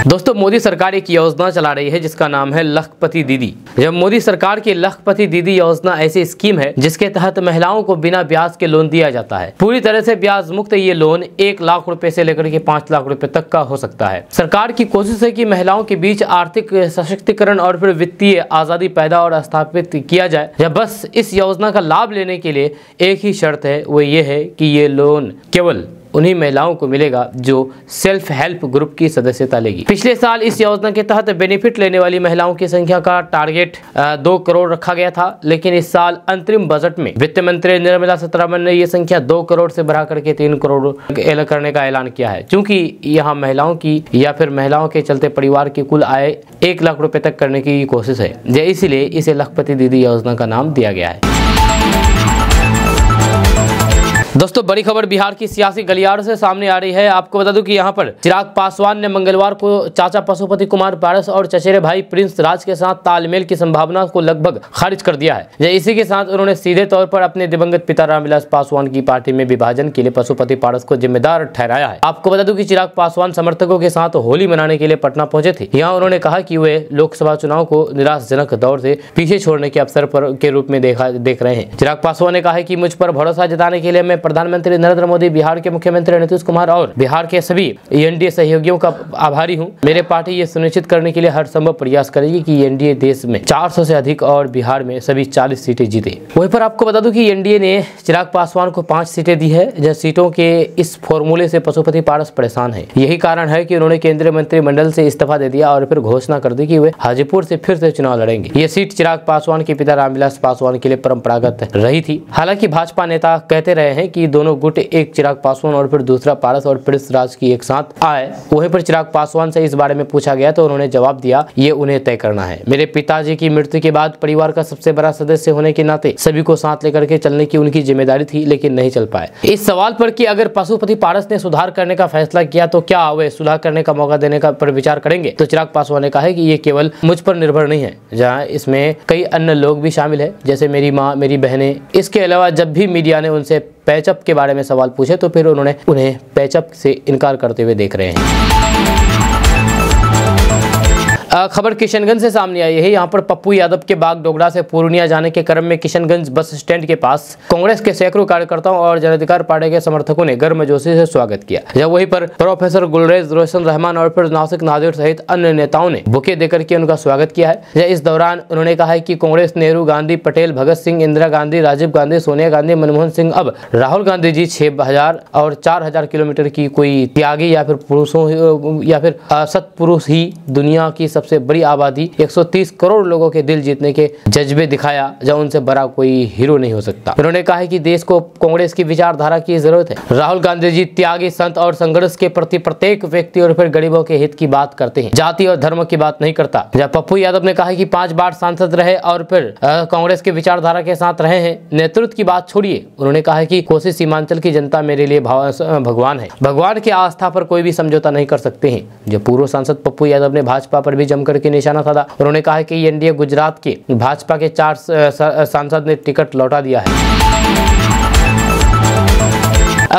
दोस्तों, मोदी सरकार एक योजना चला रही है जिसका नाम है लखपति दीदी। जब मोदी सरकार की लखपति दीदी योजना ऐसी स्कीम है जिसके तहत महिलाओं को बिना ब्याज के लोन दिया जाता है। पूरी तरह से ब्याज मुक्त ये लोन 1 लाख रुपए से लेकर के 5 लाख रुपए तक का हो सकता है। सरकार की कोशिश है कि महिलाओं के बीच आर्थिक सशक्तिकरण और फिर वित्तीय आजादी पैदा और स्थापित किया जाए। जब बस इस योजना का लाभ लेने के लिए एक ही शर्त है, वो ये है कि ये लोन केवल उन्हीं महिलाओं को मिलेगा जो सेल्फ हेल्प ग्रुप की सदस्यता लेगी। पिछले साल इस योजना के तहत बेनिफिट लेने वाली महिलाओं की संख्या का टारगेट 2 करोड़ रखा गया था, लेकिन इस साल अंतरिम बजट में वित्त मंत्री निर्मला सीतारमण ने यह संख्या 2 करोड़ से बढ़ा करके 3 करोड़ करने का ऐलान किया है, क्योंकि यहाँ महिलाओं की या फिर महिलाओं के चलते परिवार की कुल आय 1 लाख रुपए तक करने की कोशिश है, इसलिए इसे लखपति दीदी योजना का नाम दिया गया है। दोस्तों बड़ी खबर बिहार की सियासी गलियार से सामने आ रही है। आपको बता दूं कि यहां पर चिराग पासवान ने मंगलवार को चाचा पशुपति कुमार पारस और चचेरे भाई प्रिंस राज के साथ तालमेल की संभावना को लगभग खारिज कर दिया है। इसी के साथ उन्होंने सीधे तौर पर अपने दिवंगत पिता रामविलास पासवान की पार्टी में विभाजन के लिए पशुपति पारस को जिम्मेदार ठहराया है। आपको बता दूं कि चिराग पासवान समर्थकों के साथ होली मनाने के लिए पटना पहुंचे थे। यहाँ उन्होंने कहा कि वे लोकसभा चुनाव को निराशाजनक दौर से पीछे छोड़ने के अवसर पर के रूप में देख रहे हैं। चिराग पासवान ने कहा कि मुझ पर भरोसा जताने के लिए मैं प्रधानमंत्री नरेंद्र मोदी, बिहार के मुख्यमंत्री नीतीश कुमार और बिहार के सभी एनडीए सहयोगियों का आभारी हूं। मेरे पार्टी ये सुनिश्चित करने के लिए हर संभव प्रयास करेगी कि एनडीए देश में 400 से अधिक और बिहार में सभी 40 सीटें जीते। वहीं पर आपको बता दूं कि एनडीए ने चिराग पासवान को 5 सीटें दी है। जिन सीटों के इस फॉर्मूले से पशुपति पारस परेशान है। यही कारण है कि उन्होंने केंद्रीय मंत्रिमंडल से इस्तीफा दे दिया और फिर घोषणा कर दी कि वे हाजीपुर से फिर से चुनाव लड़ेंगे। ये सीट चिराग पासवान के पिता रामविलास पासवान के लिए परंपरागत रही थी। हालांकि भाजपा नेता कहते रहे हैं कि दोनों गुट, एक चिराग पासवान और फिर दूसरा पारस और प्रिंस राज की एक साथ आए। वहीं पर चिराग पासवान से इस बारे में पूछा गया तो उन्होंने जवाब दिया, ये उन्हें तय करना है। मेरे पिताजी की मृत्यु के बाद परिवार का सबसे बड़ा सदस्य होने के नाते सभी को साथ लेकर के चलने की उनकी जिम्मेदारी थी, लेकिन नहीं चल पाए। इस सवाल पर कि अगर पशुपति पारस ने सुधार करने का फैसला किया तो क्या वे सुधार करने का मौका देने का पर विचार करेंगे, तो चिराग पासवान ने कहा है कि ये केवल मुझ पर निर्भर नहीं है, जहाँ इसमें कई अन्य लोग भी शामिल है, जैसे मेरी माँ, मेरी बहनें। इसके अलावा जब भी मीडिया ने उनसे पैचअप के बारे में सवाल पूछे तो फिर उन्होंने उन्हें पैचअप से इनकार करते हुए देख रहे हैं। खबर किशनगंज से सामने आई है। यहाँ पर पप्पू यादव के बागडोगरा से पूर्णिया जाने के क्रम में किशनगंज बस स्टैंड के पास कांग्रेस के सैकड़ों कार्यकर्ताओं और जन अधिकार पार्टी के समर्थकों ने गर्मजोशी से स्वागत किया। जब वहीं पर प्रोफेसर गुलरेज रोशन रहमान और फिर नासिक नादिर सहित अन्य नेताओं ने बुके देकर के उनका स्वागत किया है। इस दौरान उन्होंने कहा है कि कांग्रेस नेहरू, गांधी, पटेल, भगत सिंह, इंदिरा गांधी, राजीव गांधी, सोनिया गांधी, मनमोहन सिंह, अब राहुल गांधी जी 6000 और 4000 किलोमीटर की कोई त्यागी या फिर पुरुषों या फिर सत्पुरुष ही दुनिया की सबसे बड़ी आबादी 130 करोड़ लोगों के दिल जीतने के जज्बे दिखाया, जब उनसे बड़ा कोई हीरो नहीं हो सकता। उन्होंने कहा है कि देश को कांग्रेस की विचारधारा की जरूरत है। राहुल गांधी जी त्यागी, संत और संघर्ष के प्रति प्रत्येक व्यक्ति और फिर गरीबों के हित की बात करते हैं, जाति और धर्म की बात नहीं करता। जब पप्पू यादव ने कहा कि 5 बार सांसद रहे और फिर कांग्रेस के विचारधारा के साथ रहे हैं, नेतृत्व की बात छोड़िए। उन्होंने कहा कि कोसी सीमांचल की जनता मेरे लिए भगवान है, भगवान की आस्था पर कोई भी समझौता नहीं कर सकते हैं। जब पूर्व सांसद पप्पू यादव ने भाजपा पर भी जमकर के निशाना साधा। उन्होंने कहा कि एनडीए गुजरात के भाजपा के 4 सांसद ने टिकट लौटा दिया है।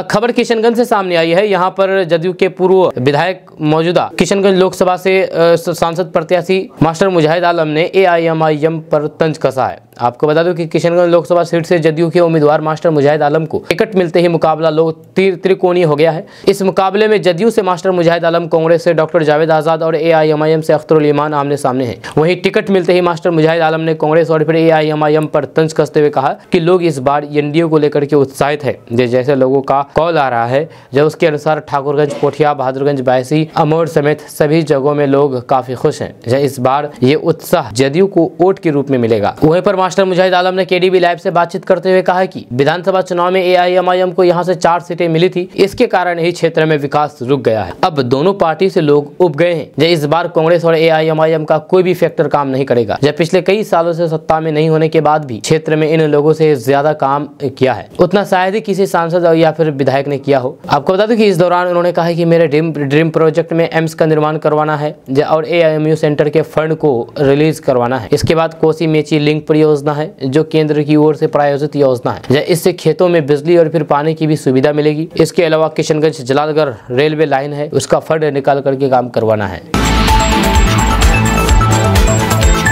खबर किशनगंज से सामने आई है। यहाँ पर जदयू के पूर्व विधायक मौजूदा किशनगंज लोकसभा से सांसद प्रत्याशी मास्टर मुजाहिद आलम ने एआईएमआईएम पर तंज कसा है। आपको बता दूं कि किशनगंज लोकसभा सीट से जदयू के उम्मीदवार मास्टर मुजाहिद आलम को टिकट मिलते ही मुकाबला त्रिकोणीय हो गया है। इस मुकाबले में जदयू से मास्टर मुजाहिद आलम, कांग्रेस से डॉक्टर जावेद आजाद और एआईएमआईएम से अख्तरुल ईमान आमने सामने हैं। वहीं टिकट मिलते ही मास्टर मुजाहिद आलम ने कांग्रेस और फिर एआईएमआईएम पर तंज कसते हुए कहा कि लोग इस बार एनडीए को लेकर के उत्साहित है। जैसे लोगों का कॉल आ रहा है, जब उसके अनुसार ठाकुरगंज, पोठिया, बहादुरगंज, बायसी, अमोर समेत सभी जगहों में लोग काफी खुश हैं। इस बार ये उत्साह जदयू को वोट के रूप में मिलेगा। वहीं पर मास्टर मुजाहिद आलम ने केडीबी लाइव से बातचीत करते हुए कहा कि विधानसभा चुनाव में एआईएमआईएम को यहां से 4 सीटें मिली थी, इसके कारण ही क्षेत्र में विकास रुक गया है। अब दोनों पार्टी से लोग उब गए हैं। इस बार कांग्रेस और एआईएमआईएम का कोई भी फैक्टर काम नहीं करेगा। जब पिछले कई सालों से सत्ता में नहीं होने के बाद भी क्षेत्र में इन लोगों से ज्यादा काम किया है, उतना शायद ही किसी सांसद या फिर विधायक ने किया हो। आपको बता दूं कि इस दौरान उन्होंने कहा कि मेरे ड्रीम प्रोजेक्ट में एम्स का निर्माण करवाना है और एआईएमयू सेंटर के फंड को रिलीज करवाना है। इसके बाद कोसी मेची लिंक परियोजना है जो केंद्र की ओर से प्रायोजित योजना है। इससे खेतों में बिजली और फिर पानी की भी सुविधा मिलेगी। इसके अलावा किशनगंज जलालगढ़ रेलवे लाइन है, उसका फंड निकाल करके काम करवाना है।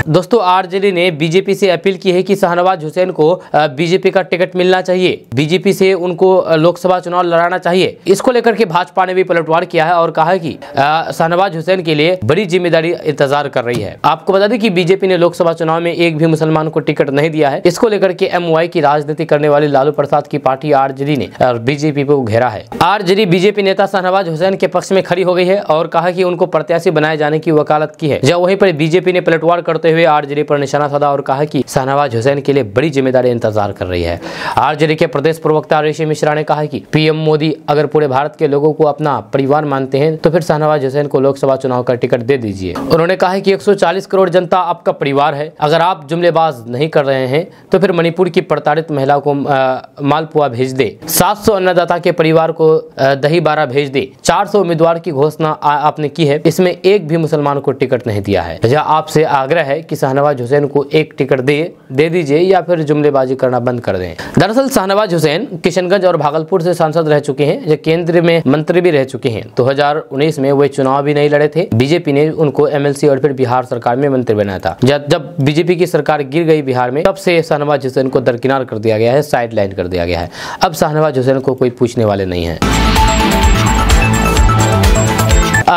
दोस्तों आरजेडी ने बीजेपी से अपील की है कि शाहनवाज हुसैन को बीजेपी का टिकट मिलना चाहिए, बीजेपी से उनको लोकसभा चुनाव लड़ाना चाहिए। इसको लेकर के भाजपा ने भी पलटवार किया है और कहा है कि शाहनवाज हुसैन के लिए बड़ी जिम्मेदारी इंतजार कर रही है। आपको बता दें कि बीजेपी ने लोकसभा चुनाव में एक भी मुसलमान को टिकट नहीं दिया है। इसको लेकर के एमवाई की राजनीति करने वाली लालू प्रसाद की पार्टी आरजेडी ने बीजेपी को घेरा है। आरजेडी बीजेपी नेता शाहनवाज हुसैन के पक्ष में खड़ी हो गई है और कहा कि उनको प्रत्याशी बनाए जाने की वकालत की है। जब वहीं पर बीजेपी ने पलटवार करते हुए आरजेडी पर निशाना साधा और कहा कि शाहनवाज हुसैन के लिए बड़ी जिम्मेदारी इंतजार कर रही है। आरजेडी के प्रदेश प्रवक्ता ऋषि मिश्रा ने कहा कि पीएम मोदी अगर पूरे भारत के लोगों को अपना परिवार मानते हैं तो फिर शाहनवाज हुसैन को लोकसभा चुनाव का टिकट दे दीजिए। उन्होंने कहा कि 140 करोड़ जनता आपका परिवार है। अगर आप जुमलेबाज नहीं कर रहे हैं तो फिर मणिपुर की प्रताड़ित महिला को मालपुआ भेज दे, 700 अन्नदाता के परिवार को दही बारा भेज दे। 400 उम्मीदवार की घोषणा आपने की है, इसमें एक भी मुसलमान को टिकट नहीं दिया है। यह आपसे आग्रह है कि शाहनवाज हुसैन को एक टिकट दे दीजिए या फिर जुमलेबाजी करना बंद कर दें। दरअसल शाहनवाज हुसैन किशनगंज और भागलपुर से सांसद रह चुके हैं, जो केंद्र में मंत्री भी रह चुके हैं। 2019 में वे चुनाव भी नहीं लड़े थे। बीजेपी ने उनको एमएलसी और फिर बिहार सरकार में मंत्री बनाया था। जब बीजेपी की सरकार गिर गई बिहार में, तब से शाहनवाज हुसैन को दरकिनार कर दिया गया है, साइड लाइन कर दिया गया है। अब शाहनवाज हुसैन को कोई पूछने वाले नहीं है।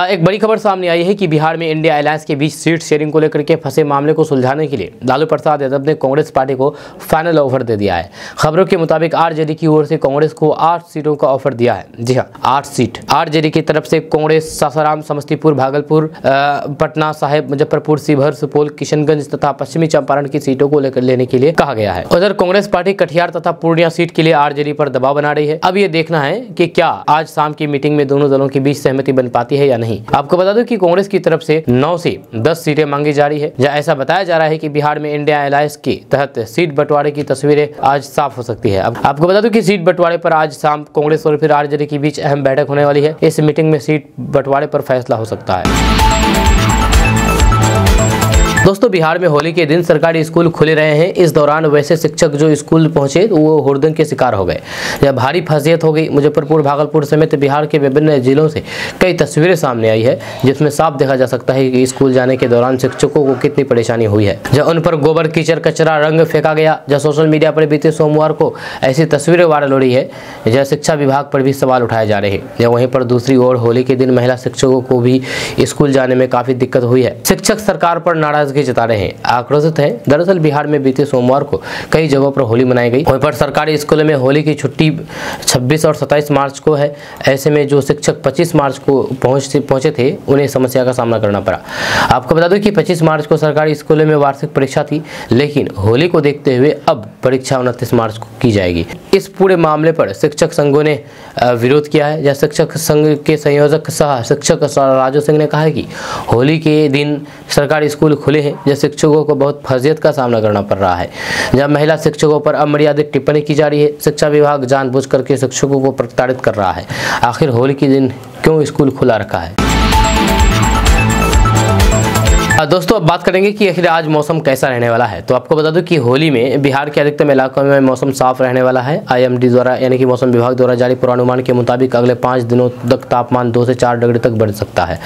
एक बड़ी खबर सामने आई है कि बिहार में इंडिया अलायंस के बीच सीट शेयरिंग को लेकर के फंसे मामले को सुलझाने के लिए लालू प्रसाद यादव ने कांग्रेस पार्टी को फाइनल ऑफर दे दिया है। खबरों के मुताबिक आरजेडी की ओर से कांग्रेस को 8 सीटों का ऑफर दिया है। जी हां, 8 सीट आरजेडी की तरफ से कांग्रेस सासाराम, समस्तीपुर, भागलपुर, पटना साहिब, मुजफ्फरपुर, शिवहर, सुपौल, किशनगंज तथा पश्चिमी चंपारण की सीटों को लेकर लेने के लिए कहा गया है। उधर कांग्रेस पार्टी कटिहार तथा पूर्णिया सीट के लिए आरजेडी पर दबाव बना रही है। अब ये देखना है कि क्या आज शाम की मीटिंग में दोनों दलों के बीच सहमति बन पाती है या नहीं। आपको बता दूं कि कांग्रेस की तरफ से 9 से 10 सीटें मांगी जा रही है। जहां ऐसा बताया जा रहा है कि बिहार में इंडिया अलायंस के तहत सीट बंटवारे की तस्वीरें आज साफ हो सकती है। अब आपको बता दूं कि सीट बंटवारे पर आज शाम कांग्रेस और फिर आरजेडी के बीच अहम बैठक होने वाली है। इस मीटिंग में सीट बंटवारे पर फैसला हो सकता है। दोस्तों बिहार में होली के दिन सरकारी स्कूल खुले रहे हैं। इस दौरान वैसे शिक्षक जो स्कूल पहुंचे वो हुड़दंग के शिकार हो गए। जब भारी फजीयत हो गई। मुजफ्फरपुर, भागलपुर समेत बिहार के विभिन्न जिलों से कई तस्वीरें सामने आई है, जिसमें साफ देखा जा सकता है कि स्कूल जाने के दौरान शिक्षकों को कितनी परेशानी हुई है। जब उन पर गोबर, कीचड़, कचरा, रंग फेंका गया। जब सोशल मीडिया पर बीते सोमवार को ऐसी तस्वीरें वायरल हो रही है, जब शिक्षा विभाग पर भी सवाल उठाए जा रहे हैं। जब वहीं पर दूसरी ओर होली के दिन महिला शिक्षकों को भी स्कूल जाने में काफी दिक्कत हुई है। शिक्षक सरकार पर नाराजगी जता रहे हैं, आक्रोशित हैं। दरअसल बिहार में बीते सोमवार को कई जगहों पर होली मनाई गई। वहीं पर सरकारी स्कूलों में होली की छुट्टी 26 और 27 मार्च को है। ऐसे में जो शिक्षक 25 मार्च को पहुंचे थे, उन्हें समस्या का सामना करना पड़ा। आपको बता दूं कि 25 मार्च को सरकारी स्कूलों में वार्षिक परीक्षा थी, लेकिन होली को देखते हुए अब परीक्षा 29 मार्च को की जाएगी। इस पूरे मामले पर शिक्षक संघों ने विरोध किया है। जब शिक्षक संघ के संयोजक सह शिक्षक राजू सिंह ने कहा है कि होली के दिन सरकारी स्कूल खुले हैं, जब शिक्षकों को बहुत फजीयत का सामना करना पड़ रहा है। जब महिला शिक्षकों पर अमर्यादित टिप्पणी की जा रही है, शिक्षा विभाग जानबूझ करके शिक्षकों को प्रताड़ित कर रहा है। आखिर होली के दिन क्यों स्कूल खुला रखा है? दोस्तों अब बात करेंगे कि आखिर आज मौसम कैसा रहने वाला है। तो आपको बता दूं कि होली में बिहार के अधिकतम इलाकों में मौसम साफ रहने वाला है। आईएमडी द्वारा यानी कि मौसम विभाग द्वारा जारी पूर्वानुमान के मुताबिक अगले 5 दिनों तक तापमान 2 से 4 डिग्री तक बढ़ सकता है।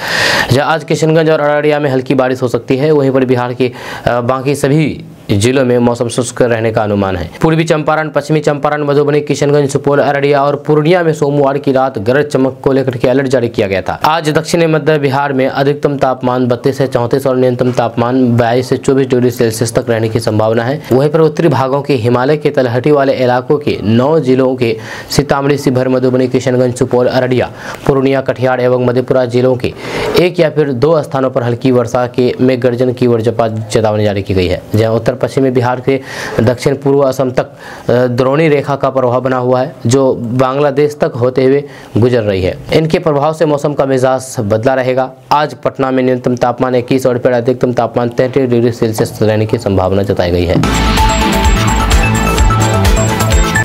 जहाँ आज किशनगंज और अररिया में हल्की बारिश हो सकती है। वहीं पर बिहार के बाकी सभी जिलों में मौसम शुष्क रहने का अनुमान है। पूर्वी चंपारण, पश्चिमी चंपारण, मधुबनी, किशनगंज, सुपौल, अररिया और पूर्णिया में सोमवार की रात गरज चमक को लेकर के अलर्ट जारी किया गया था। आज दक्षिणी मध्य बिहार में अधिकतम तापमान 32 से 34 और न्यूनतम तापमान 22 से 24 डिग्री सेल्सियस तक रहने की संभावना है। वहीं पर उत्तरी भागों के हिमालय के तलहटी वाले इलाकों के 9 जिलों के सीतामढ़ी, शिवहर, मधुबनी, किशनगंज, सुपौल, अररिया, पूर्णिया, कटिहार एवं मधेपुरा जिलों के 1 या फिर 2 स्थानों पर हल्की वर्षा के मेघ गर्जन की वज्रपात चेतावनी जारी की गई है। जहाँ उत्तर पश्चिमी बिहार के दक्षिण पूर्व असम तक द्रोणी रेखा का प्रभाव बना हुआ है, जो बांग्लादेश तक होते हुए गुजर रही है। इनके प्रभाव से मौसम का मिजाज बदला रहेगा। आज पटना में न्यूनतम तापमान 21 और फिर अधिकतम तापमान 33 डिग्री सेल्सियस रहने की संभावना जताई गई है।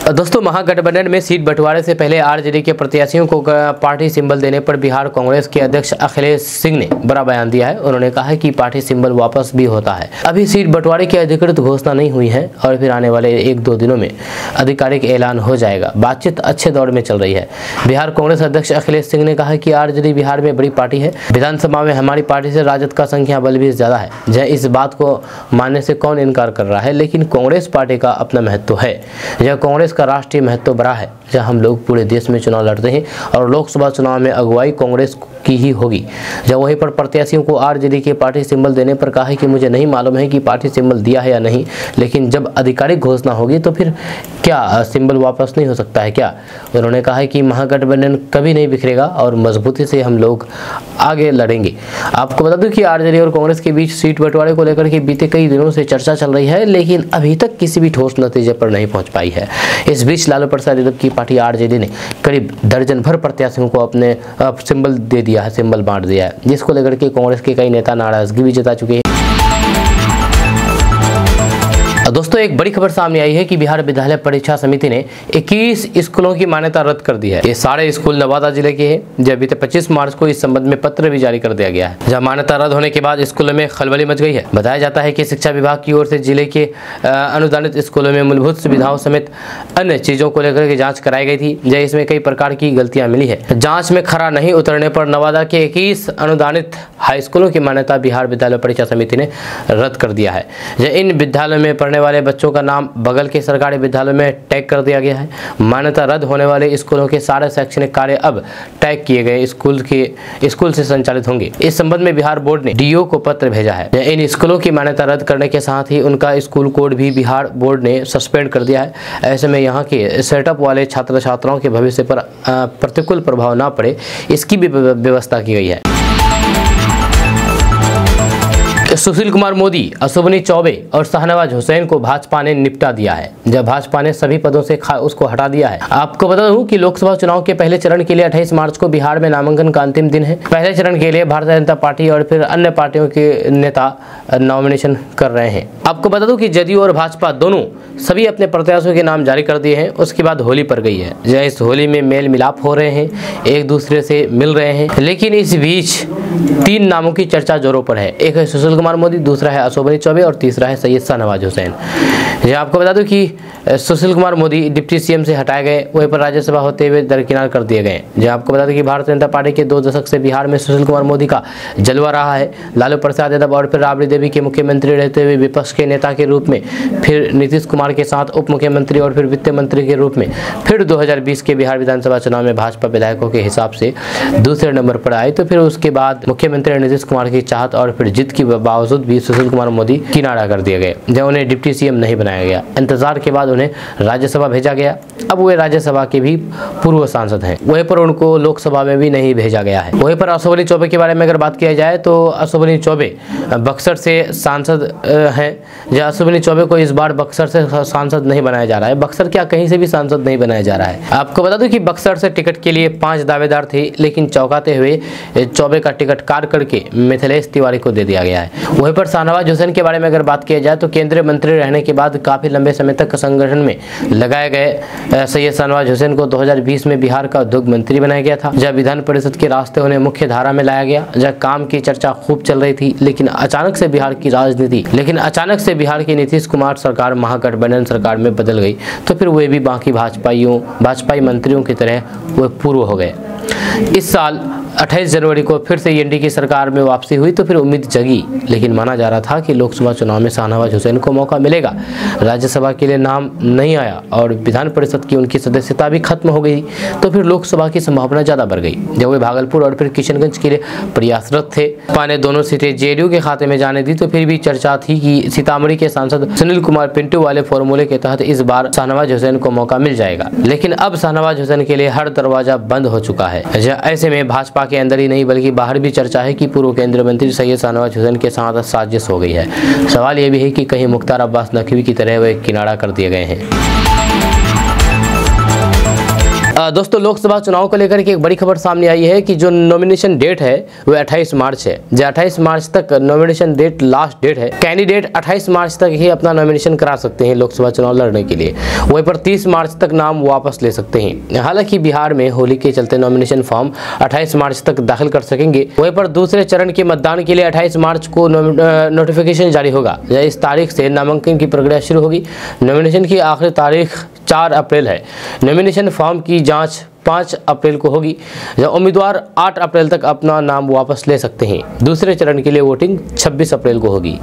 दोस्तों, महागठबंधन में सीट बंटवारे से पहले आरजेडी के प्रत्याशियों को पार्टी सिंबल देने पर बिहार कांग्रेस के अध्यक्ष अखिलेश सिंह ने बड़ा बयान दिया है। उन्होंने कहा है कि पार्टी सिंबल वापस भी होता है। अभी सीट बंटवारे की अधिकृत घोषणा नहीं हुई है और फिर आने वाले 1-2 दिनों में आधिकारिक ऐलान हो जाएगा। बातचीत अच्छे दौर में चल रही है। बिहार कांग्रेस अध्यक्ष अखिलेश सिंह ने कहा कि आरजेडी बिहार में बड़ी पार्टी है। विधानसभा में हमारी पार्टी से राजद का संख्या बल भी ज्यादा है। जहाँ इस बात को मानने से कौन इनकार कर रहा है, लेकिन कांग्रेस पार्टी का अपना महत्व है। यह कांग्रेस का राष्ट्रीय महत्व बड़ा है। जहां हम लोग पूरे देश में चुनाव लड़ते हैं और लोकसभा चुनाव में अगुवाई कांग्रेस की ही होगी। जब वहीं पर प्रत्याशियों को आरजेडी के पार्टी सिंबल देने पर कहा है कि मुझे नहीं मालूम है कि पार्टी सिंबल दिया है या नहीं, लेकिन जब आधिकारिक घोषणा होगी तो फिर क्या सिंबल वापस नहीं हो सकता है क्या? उन्होंने कहा है कि महागठबंधन कभी नहीं बिखरेगा और मजबूती से हम लोग आगे लड़ेंगे। आपको बता दूं कि आरजेडी और कांग्रेस के बीच सीट बंटवारे को लेकर के बीते कई दिनों से चर्चा चल रही है, लेकिन अभी तक किसी भी ठोस नतीजे पर नहीं पहुंच पाई है। इस बीच लालू प्रसाद यादव की पार्टी आरजेडी ने करीब दर्जन भर प्रत्याशियों को अपने सिंबल दे दिया है, सिंबल बांट दिया है, जिसको लेकर के कांग्रेस के कई नेता नाराजगी भी जता चुके हैं। दोस्तों, एक बड़ी खबर सामने आई है कि बिहार विद्यालय परीक्षा समिति ने 21 स्कूलों की मान्यता रद्द कर दी है। ये सारे स्कूल नवादा जिले के हैं। जब बीते 25 मार्च को इस संबंध में पत्र भी जारी कर दिया गया है। जब मान्यता रद्द होने के बाद स्कूलों में खलबली मच गई है। बताया जाता है कि शिक्षा विभाग की ओर से जिले के अनुदानित स्कूलों में मूलभूत सुविधाओं समेत अन्य चीजों को लेकर के जाँच कराई गई थी। जब इसमें कई प्रकार की गलतियां मिली है। जाँच में खरा नहीं उतरने पर नवादा के 21 अनुदानित हाई स्कूलों की मान्यता बिहार विद्यालय परीक्षा समिति ने रद्द कर दिया है। इन विद्यालयों में पढ़ने वाले बच्चों का नाम बगल के सरकारी विद्यालय में टैग कर दिया गया है। मान्यता रद्द होने वाले स्कूलों के सारे शैक्षणिक कार्य अब टैग किए गए स्कूल से संचालित होंगे। इस संबंध में बिहार बोर्ड ने डीओ को पत्र भेजा है। इन स्कूलों की मान्यता रद्द करने के साथ ही उनका स्कूल कोड भी बिहार बोर्ड ने सस्पेंड कर दिया है। ऐसे में यहाँ के सेटअप वाले छात्र छात्राओं के भविष्य पर प्रतिकूल प्रभाव न पड़े, इसकी भी व्यवस्था की गई है। सुशील कुमार मोदी, अश्विनी चौबे और शाहनवाज हुसैन को भाजपा ने निपटा दिया है। जब भाजपा ने सभी पदों से उसको हटा दिया है। आपको बता दूं कि लोकसभा चुनाव के पहले चरण के लिए 28 मार्च को बिहार में नामांकन का अंतिम दिन है। पहले चरण के लिए भारतीय जनता पार्टी और फिर अन्य पार्टियों के नेता नॉमिनेशन कर रहे हैं। आपको बता दूं कि जदयू और भाजपा दोनों सभी अपने प्रत्याशियों के नाम जारी कर दिए हैं। उसके बाद होली पड़ गई है। जब इस होली में मेल मिलाप हो रहे हैं, एक दूसरे से मिल रहे हैं, लेकिन इस बीच 3 नामों की चर्चा जोरों पर है। एक है सुशील कुमार मोदी, दूसरा है अश्विनी चौबे और तीसरा है सैयद शाहनवाज हुसैन। ये आपको बता दूं कि सुशील कुमार मोदी डिप्टी सीएम से हटाए गए, वहीं पर राज्यसभा होते हुए दरकिनार कर दिए गए। जो आपको बता दूं कि भारतीय जनता पार्टी के 2 दशक से बिहार में सुशील कुमार मोदी का जलवा रहा है। लालू प्रसाद यादव और फिर राबड़ी देवी के मुख्यमंत्री रहते हुए विपक्ष के नेता के रूप में, फिर नीतीश कुमार के साथ उप मुख्यमंत्री और फिर वित्त मंत्री के रूप में, फिर 2020 के बिहार विधानसभा चुनाव में भाजपा विधायकों के हिसाब से दूसरे नंबर पर आए। तो फिर उसके बाद मुख्यमंत्री नीतीश कुमार की चाहत और फिर जीत के बावजूद भी सुशील कुमार मोदी किनारा कर दिए गए। जब उन्हें डिप्टी सीएम नहीं बनाया गया, इंतजार के बाद उन्हें राज्यसभा भेजा गया। अब वे राज्यसभा के भी पूर्व सांसद हैं। वहीं पर उनको लोकसभा में भी नहीं भेजा गया है। वहीं पर अश्विनी चौबे के बारे में अगर बात किया जाए तो अश्विनी चौबे बक्सर से सांसद हैं। जब अश्विनी चौबे को इस बार बक्सर से सांसद नहीं बनाया जा रहा है। बक्सर क्या, कहीं से भी सांसद नहीं बनाया जा रहा है। आपको बता दूं कि बक्सर से टिकट के लिए 5 दावेदार थे, लेकिन चौंकाते हुए चौबे का टिकट काट करके मिथिलेश तिवारी को दे दिया गया है। वहीं पर शाहनवाज हुसैन के बारे में अगर बात किया जाए तो केंद्रीय मंत्री रहने के बाद काफी लंबे समय तक संगठन में लगाए गए सैयद शाहनवाज हुसैन को 2020 में बिहार का उद्योग मंत्री बनाया गया था। जब विधान परिषद के रास्ते उन्हें मुख्य धारा में लाया गया, जब काम की चर्चा खूब चल रही थी, लेकिन अचानक से बिहार की नीतीश कुमार सरकार महागठबंधन सरकार में बदल गई। तो फिर वे भी बाकी भाजपाई मंत्रियों की तरह वे पूर्व हो गए। इस साल 28 जनवरी को फिर से एनडीए की सरकार में वापसी हुई तो फिर उम्मीद जगी, लेकिन माना जा रहा था कि लोकसभा चुनाव में शाहनवाज हुसैन को मौका मिलेगा। राज्यसभा के लिए नाम नहीं आया और विधान परिषद की उनकी सदस्यता भी खत्म हो गई। तो फिर लोकसभा की संभावना ज्यादा बढ़ गई। जब वे भागलपुर और फिर किशनगंज के लिए प्रयासरत थे। भाजपा ने दोनों सीटें जेडीयू के खाते में जाने दी। तो फिर भी चर्चा थी कि सीतामढ़ी के सांसद सुनील कुमार पिंटू वाले फॉर्मूले के तहत इस बार शाहनवाज हुसैन को मौका मिल जाएगा, लेकिन अब शाहनवाज हुसैन के लिए हर दरवाजा बंद हो चुका है। ऐसे में भाजपा के अंदर ही नहीं बल्कि बाहर भी चर्चा है कि पूर्व केंद्रीय मंत्री सैयद शाहनवाज हुसैन के साथ साजिश हो गई है। सवाल यह भी है कि कहीं मुख्तार अब्बास नकवी की तरह वे किनारा कर दिए गए हैं। दोस्तों लोकसभा चुनाव को लेकर के एक बड़ी खबर सामने आई है कि जो नॉमिनेशन डेट है वो 28 मार्च है। जो 28 मार्च तक नॉमिनेशन डेट लास्ट डेट है। कैंडिडेट 28 मार्च तक ही अपना नॉमिनेशन करा सकते हैं लोकसभा चुनाव लड़ने के लिए। वहीं पर 30 मार्च तक नाम वापस ले सकते हैं। हालांकि बिहार में होली के चलते नॉमिनेशन फॉर्म 28 मार्च तक दाखिल कर सकेंगे। वहीं पर दूसरे चरण के मतदान के लिए 28 मार्च को नोटिफिकेशन जारी होगा। इस तारीख से नामांकन की प्रक्रिया शुरू होगी। नॉमिनेशन की आखिरी तारीख 4 अप्रैल है। नॉमिनेशन फॉर्म की जांच 5 अप्रैल को होगी। उम्मीदवार 8 अप्रैल तक अपना नाम वापस ले सकते हैं। दूसरे चरण के लिए वोटिंग 26 अप्रैल को होगी।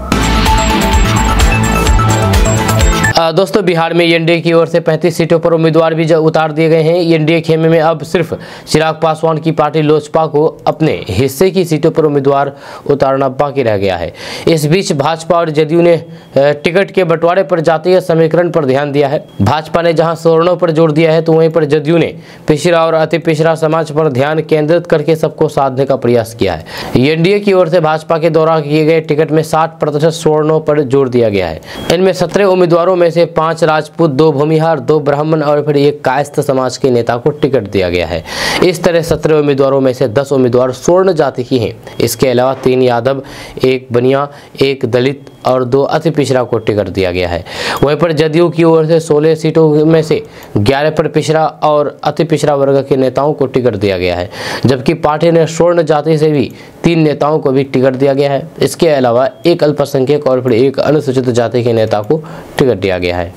दोस्तों बिहार में एनडीए की ओर से 35 सीटों पर उम्मीदवार भी उतार दिए गए हैं। एनडीए खेमे में अब सिर्फ चिराग पासवान की पार्टी लोजपा को अपने हिस्से की सीटों पर उम्मीदवार उतारना बाकी रह गया है। इस बीच भाजपा और जदयू ने टिकट के बंटवारे पर जातीय समीकरण पर ध्यान दिया है। भाजपा ने जहां सवर्णों पर जोर दिया है तो वहीं पर जदयू ने पिछड़ा और अति पिछड़ा समाज पर ध्यान केंद्रित करके सबको साधने का प्रयास किया है। एनडीए की ओर से भाजपा के द्वारा किए गए टिकट में 60% सवर्णों पर जोर दिया गया है। इनमें 17 उम्मीदवारों में से 5 राजपूत, 2 भूमिहार, 2 ब्राह्मण और फिर 1 कायस्थ समाज के नेता को टिकट दिया गया है। इस तरह 17 उम्मीदवारों में से 10 उम्मीदवार स्वर्ण जाति की हैं। इसके अलावा 3 यादव, 1 बनिया, 1 दलित और 2 अति पिछड़ा को टिकट दिया गया है। वहीं पर जदयू की ओर से 16 सीटों में से 11 पर पिछड़ा और अति पिछड़ा वर्ग के नेताओं को टिकट दिया गया है, जबकि पार्टी ने स्वर्ण जाति से भी 3 नेताओं को भी टिकट दिया गया है। इसके अलावा 1 अल्पसंख्यक और फिर 1 अनुसूचित जाति के नेता को टिकट दिया गया है।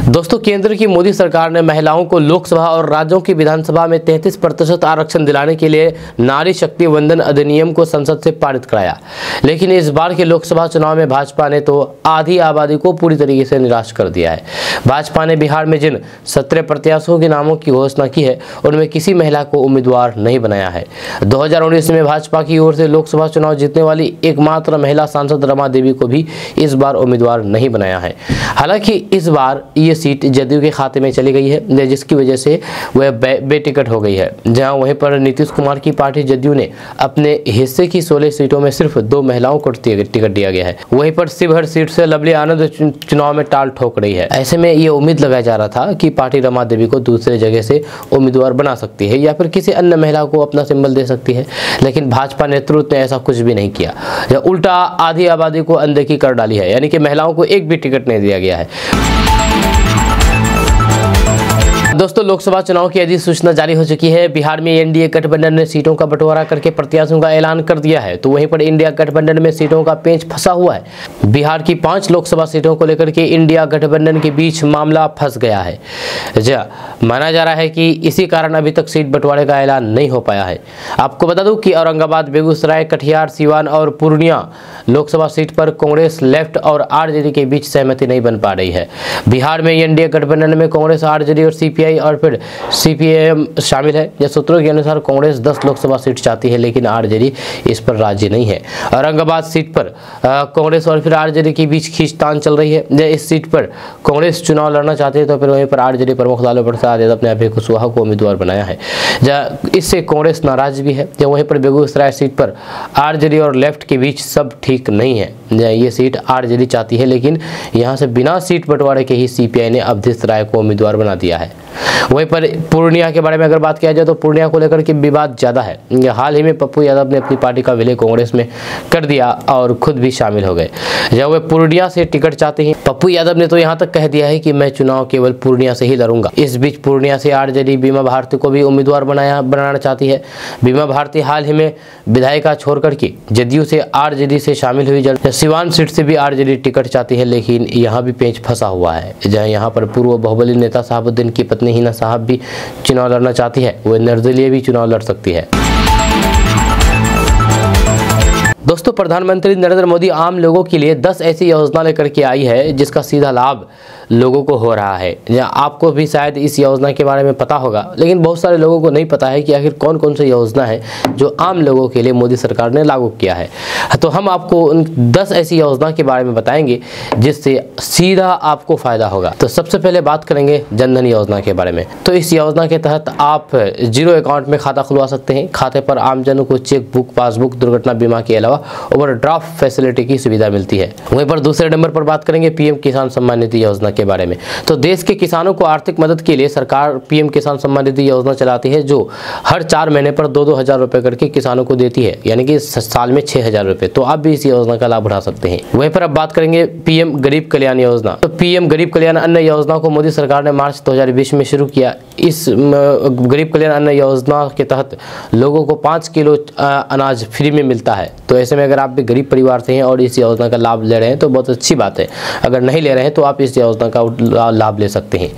दोस्तों केंद्र की मोदी सरकार ने महिलाओं को लोकसभा और राज्यों की विधानसभा में 33% आरक्षण दिलाने के लिए नारी शक्ति वंदन अधिनियम को संसद से पारित कराया। लेकिन इस बार के लोकसभा चुनाव में भाजपा ने तो आधी आबादी को पूरी तरीके से निराश कर दिया है। भाजपा ने बिहार में जिन 17 प्रत्याशियों के नामों की घोषणा की है उनमें किसी महिला को उम्मीदवार नहीं बनाया है। 2019 में भाजपा की ओर से लोकसभा चुनाव जीतने वाली एकमात्र महिला सांसद रमा देवी को भी इस बार उम्मीदवार नहीं बनाया है। हालांकि इस बार ये सीट जदयू के खाते में चली गई है, जिसकी वजह से वह बेटिकट हो गई है। जहां वहीं पर नीतीश कुमार की पार्टी जदयू ने अपने हिस्से की 16 सीटों में सिर्फ 2 महिलाओं को टिकट दिया गया है। वहीं पर शिवहर सीट से लवली आनंद चुनाव में टाल ठोक रही है। ऐसे में ये उम्मीद लगाया जा रहा था कि पार्टी रमा देवी को दूसरे जगह से उम्मीदवार बना सकती है या फिर किसी अन्य महिला को अपना सिंबल दे सकती है, लेकिन भाजपा नेतृत्व ने ऐसा कुछ भी नहीं किया। उल्टा आधी आबादी को अनदेखी कर डाली है, यानी कि महिलाओं को एक भी टिकट नहीं दिया गया है। दोस्तों लोकसभा चुनाव की अधिसूचना जारी हो चुकी है। बिहार में एनडीए गठबंधन ने सीटों का बंटवारा करके प्रत्याशियों का ऐलान कर दिया है, तो वहीं पर इंडिया गठबंधन में सीटों का पेंच फंसा हुआ है। बिहार की 5 लोकसभा सीटों को लेकर के इंडिया गठबंधन के बीच मामला फंस गया है। माना जा रहा है कि इसी कारण अभी तक सीट बंटवारे का ऐलान नहीं हो पाया है। आपको बता दूं कि औरंगाबाद, बेगूसराय, कटिहार, सीवान और पूर्णिया लोकसभा सीट पर कांग्रेस, लेफ्ट और आरजेडी के बीच सहमति नहीं बन पा रही है। बिहार में एनडीए गठबंधन में कांग्रेस, आरजेडी और सीपीआई और फिर सीपीएम शामिल है। यह सूत्रों के अनुसार कांग्रेस 10 लोकसभा सीट चाहती है, लेकिन आरजेडी इस पर राजी नहीं है। औरंगाबाद सीट पर कांग्रेस और फिर आरजेडी के बीच खींचतान चल रही है। इस सीट पर कांग्रेस चुनाव लड़ना चाहती है, तो फिर वहीं पर आरजेडी प्रमुख लालू प्रसाद यादव ने अभय कुशवाहा को उम्मीदवार बनाया है। इससे कांग्रेस नाराज भी है। वहीं पर बेगूसराय सीट पर आरजेडी और लेफ्ट के बीच सब ठीक नहीं है। ये सीट आरजेडी चाहती है, लेकिन यहाँ से बिना सीट बंटवारे के ही सीपीआई ने अवधेश राय को उम्मीदवार बना दिया है। वहीं पर पूर्णिया के बारे में अगर बात किया जाए तो पूर्णिया को लेकर के विवाद ज़्यादा है। हाल ही में पप्पू यादव ने अपनी पार्टी का विलय कांग्रेस में कर दिया और खुद भी शामिल हो गए। जब वे पूर्णिया से टिकट चाहते हैं, पप्पू यादव ने तो यहाँ तक कह दिया है कि मैं चुनाव केवल पूर्णिया से ही लड़ूंगा। इस बीच पूर्णिया से आरजेडी बीमा भारती को भी उम्मीदवार बनाना चाहती है। बीमा भारती हाल ही में विधायिका छोड़ करके जदयू से आरजेडी से शामिल हुई। सिवान सीट से भी आरजेडी टिकट चाहती है, लेकिन यहाँ भी पेंच फंसा हुआ है। जहाँ यहाँ पर पूर्व बाहुबली नेता साहबुद्दीन की पत्नी हिना साहब भी चुनाव लड़ना चाहती है। वो निर्दलीय भी चुनाव लड़ सकती है। दोस्तों प्रधानमंत्री नरेंद्र मोदी आम लोगों के लिए 10 ऐसी योजना लेकर के आई है जिसका सीधा लाभ लोगों को हो रहा है। आपको भी शायद इस योजना के बारे में पता होगा, लेकिन बहुत सारे लोगों को नहीं पता है कि आखिर कौन कौन सी योजना है जो आम लोगों के लिए मोदी सरकार ने लागू किया है। तो हम आपको उन 10 ऐसी योजना के बारे में बताएंगे जिससे सीधा आपको फायदा होगा। तो सबसे पहले बात करेंगे जनधन योजना के बारे में। तो इस योजना के तहत आप जीरो अकाउंट में खाता खुलवा सकते हैं। खाते पर आमजनों को चेक बुक, पासबुक, दुर्घटना बीमा के अलावा ओवरड्राफ्ट फैसिलिटी की सुविधा मिलती है। वहीं पर दूसरे नंबर पर बात करेंगे पीएम किसान सम्मान निधि योजना के बारे में। तो देश के किसानों को आर्थिक मदद के लिए सरकार पीएम किसान सम्मान निधि योजना चलाती है, जो हर 4 महीने पर 2-2 हज़ार रुपए करके किसानों को देती है, यानी कि साल में 6,000 रुपए। तो आप भी इस योजना का लाभ उठा सकते हैं। वहीं पर अब बात करेंगे पीएम गरीब कल्याण योजना। तो पीएम गरीब कल्याण अन्न योजना को मोदी सरकार ने मार्च 2020 में शुरू किया। इस गरीब कल्याण अन्न योजना के तहत लोगों को 5 किलो अनाज फ्री में मिलता है। तो ऐसे में अगर आप भी गरीब परिवार से हैं और इस योजना का लाभ ले रहे हैं तो बहुत अच्छी बात है। अगर नहीं ले रहे हैं तो आप इस योजना का लाभ ले सकते हैं।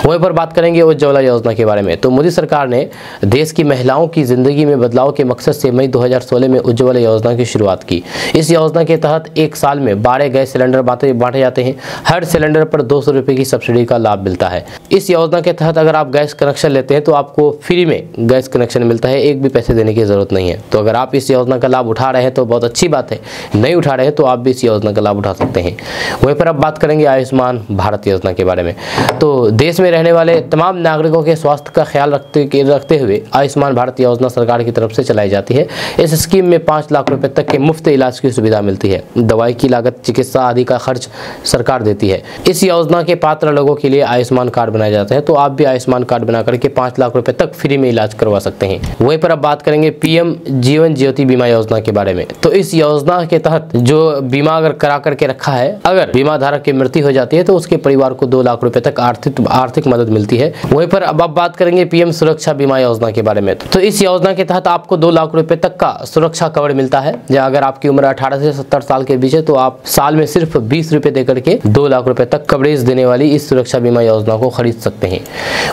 वहीं पर बात करेंगे उज्ज्वला योजना के बारे में। तो मोदी सरकार ने देश की महिलाओं की जिंदगी में बदलाव के मकसद से मई 2016 में उज्ज्वला योजना की शुरुआत की। इस योजना के तहत एक साल में 12 गैस सिलेंडर बांटे जाते हैं। हर सिलेंडर पर 200 रुपये की सब्सिडी का लाभ मिलता है। इस योजना के तहत अगर आप गैस कनेक्शन लेते हैं तो आपको फ्री में गैस कनेक्शन मिलता है, एक भी पैसे देने की जरूरत नहीं है। तो अगर आप इस योजना का लाभ उठा रहे हैं तो बहुत अच्छी बात है, नहीं उठा रहे हैं तो आप भी इस योजना का लाभ उठा सकते हैं। वहीं पर अब बात करेंगे आयुष्मान भारत योजना के बारे में। तो देश में रहने वाले तमाम नागरिकों के स्वास्थ्य का ख्याल रखते हुए आयुष्मान भारत योजना सरकार की तरफ से चलाई जाती है। इस स्कीम में 5 लाख रुपए तक के मुफ्त इलाज की सुविधा मिलती है। दवाई की लागत, चिकित्सा आदि का खर्च सरकार देती है। इस योजना के पात्र लोगों के लिए आयुष्मान कार्ड बनाए जाते हैं। तो आप भी आयुष्मान कार्ड बना करके 5 लाख रुपए तक फ्री में इलाज करवा सकते हैं। वहीं पर अब बात करेंगे पीएम जीवन ज्योति बीमा योजना के बारे में। तो इस योजना के तहत जो बीमा अगर करा करके रखा है, अगर बीमा धारक की मृत्यु हो जाती है तो उसके परिवार को 2 लाख रुपए तक आर्थिक मदद मिलती है। वहीं पर अब बात करेंगे पीएम सुरक्षा बीमा योजना के बारे में। तो इस योजना के तहत आपको 2 लाख रुपए तक का सुरक्षा कवर मिलता है। या अगर आपकी उम्र 18 से 70 साल के बीच है तो आप साल में सिर्फ 20 रुपए देकर के 2 लाख रुपए तक कवरेज देने वाली इस सुरक्षा बीमा योजना को खरीद सकते हैं।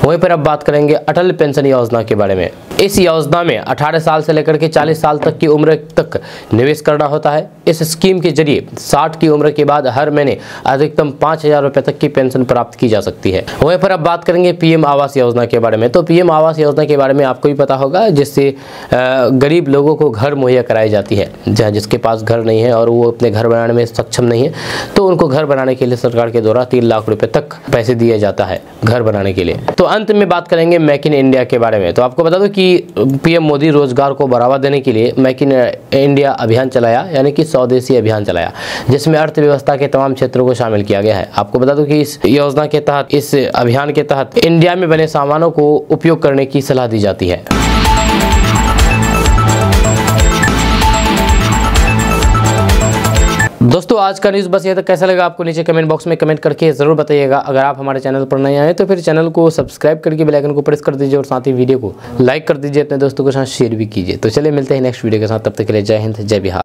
वहीं पर अब बात करेंगे अटल पेंशन योजना के बारे में। इस योजना में 18 साल से लेकर के 40 साल तक की उम्र तक निवेश करना होता है। इस स्कीम के जरिए 60 की उम्र के बाद हर महीने अधिकतम 5,000 रुपए तक की पेंशन प्राप्त की जा सकती है। वहीं पर अब बात करेंगे पीएम आवास योजना के बारे में। तो पीएम आवास योजना के बारे में आपको भी पता होगा, जिससे गरीब लोगों को घर मुहैया कराई जाती है। जहाँ जिसके पास घर नहीं है और वो अपने घर बनाने में सक्षम नहीं है तो उनको घर बनाने के लिए सरकार के द्वारा 3 लाख रुपए तक पैसे दिया जाता है घर बनाने के लिए। तो अंत में बात करेंगे मेक इन इंडिया के बारे में। तो आपको बता दो कि पीएम मोदी रोजगार को बढ़ावा देने के लिए मेक इन इंडिया अभियान चलाया, यानी कि स्वदेशी अभियान चलाया, जिसमें अर्थव्यवस्था के तमाम क्षेत्रों को शामिल किया गया है। आपको बता दूं कि इस योजना के तहत, इस अभियान के तहत इंडिया में बने सामानों को उपयोग करने की सलाह दी जाती है। दोस्तों आज का न्यूज़ बस ये तक। कैसा लगा आपको नीचे कमेंट बॉक्स में कमेंट करके ज़रूर बताइएगा। अगर आप हमारे चैनल पर नए आए तो फिर चैनल को सब्सक्राइब करके बेल आइकन को प्रेस कर दीजिए और साथ ही वीडियो को लाइक कर दीजिए, अपने दोस्तों के साथ शेयर भी कीजिए। तो चलिए मिलते हैं नेक्स्ट वीडियो के साथ, तब तक के लिए जय हिंद, जय बिहार।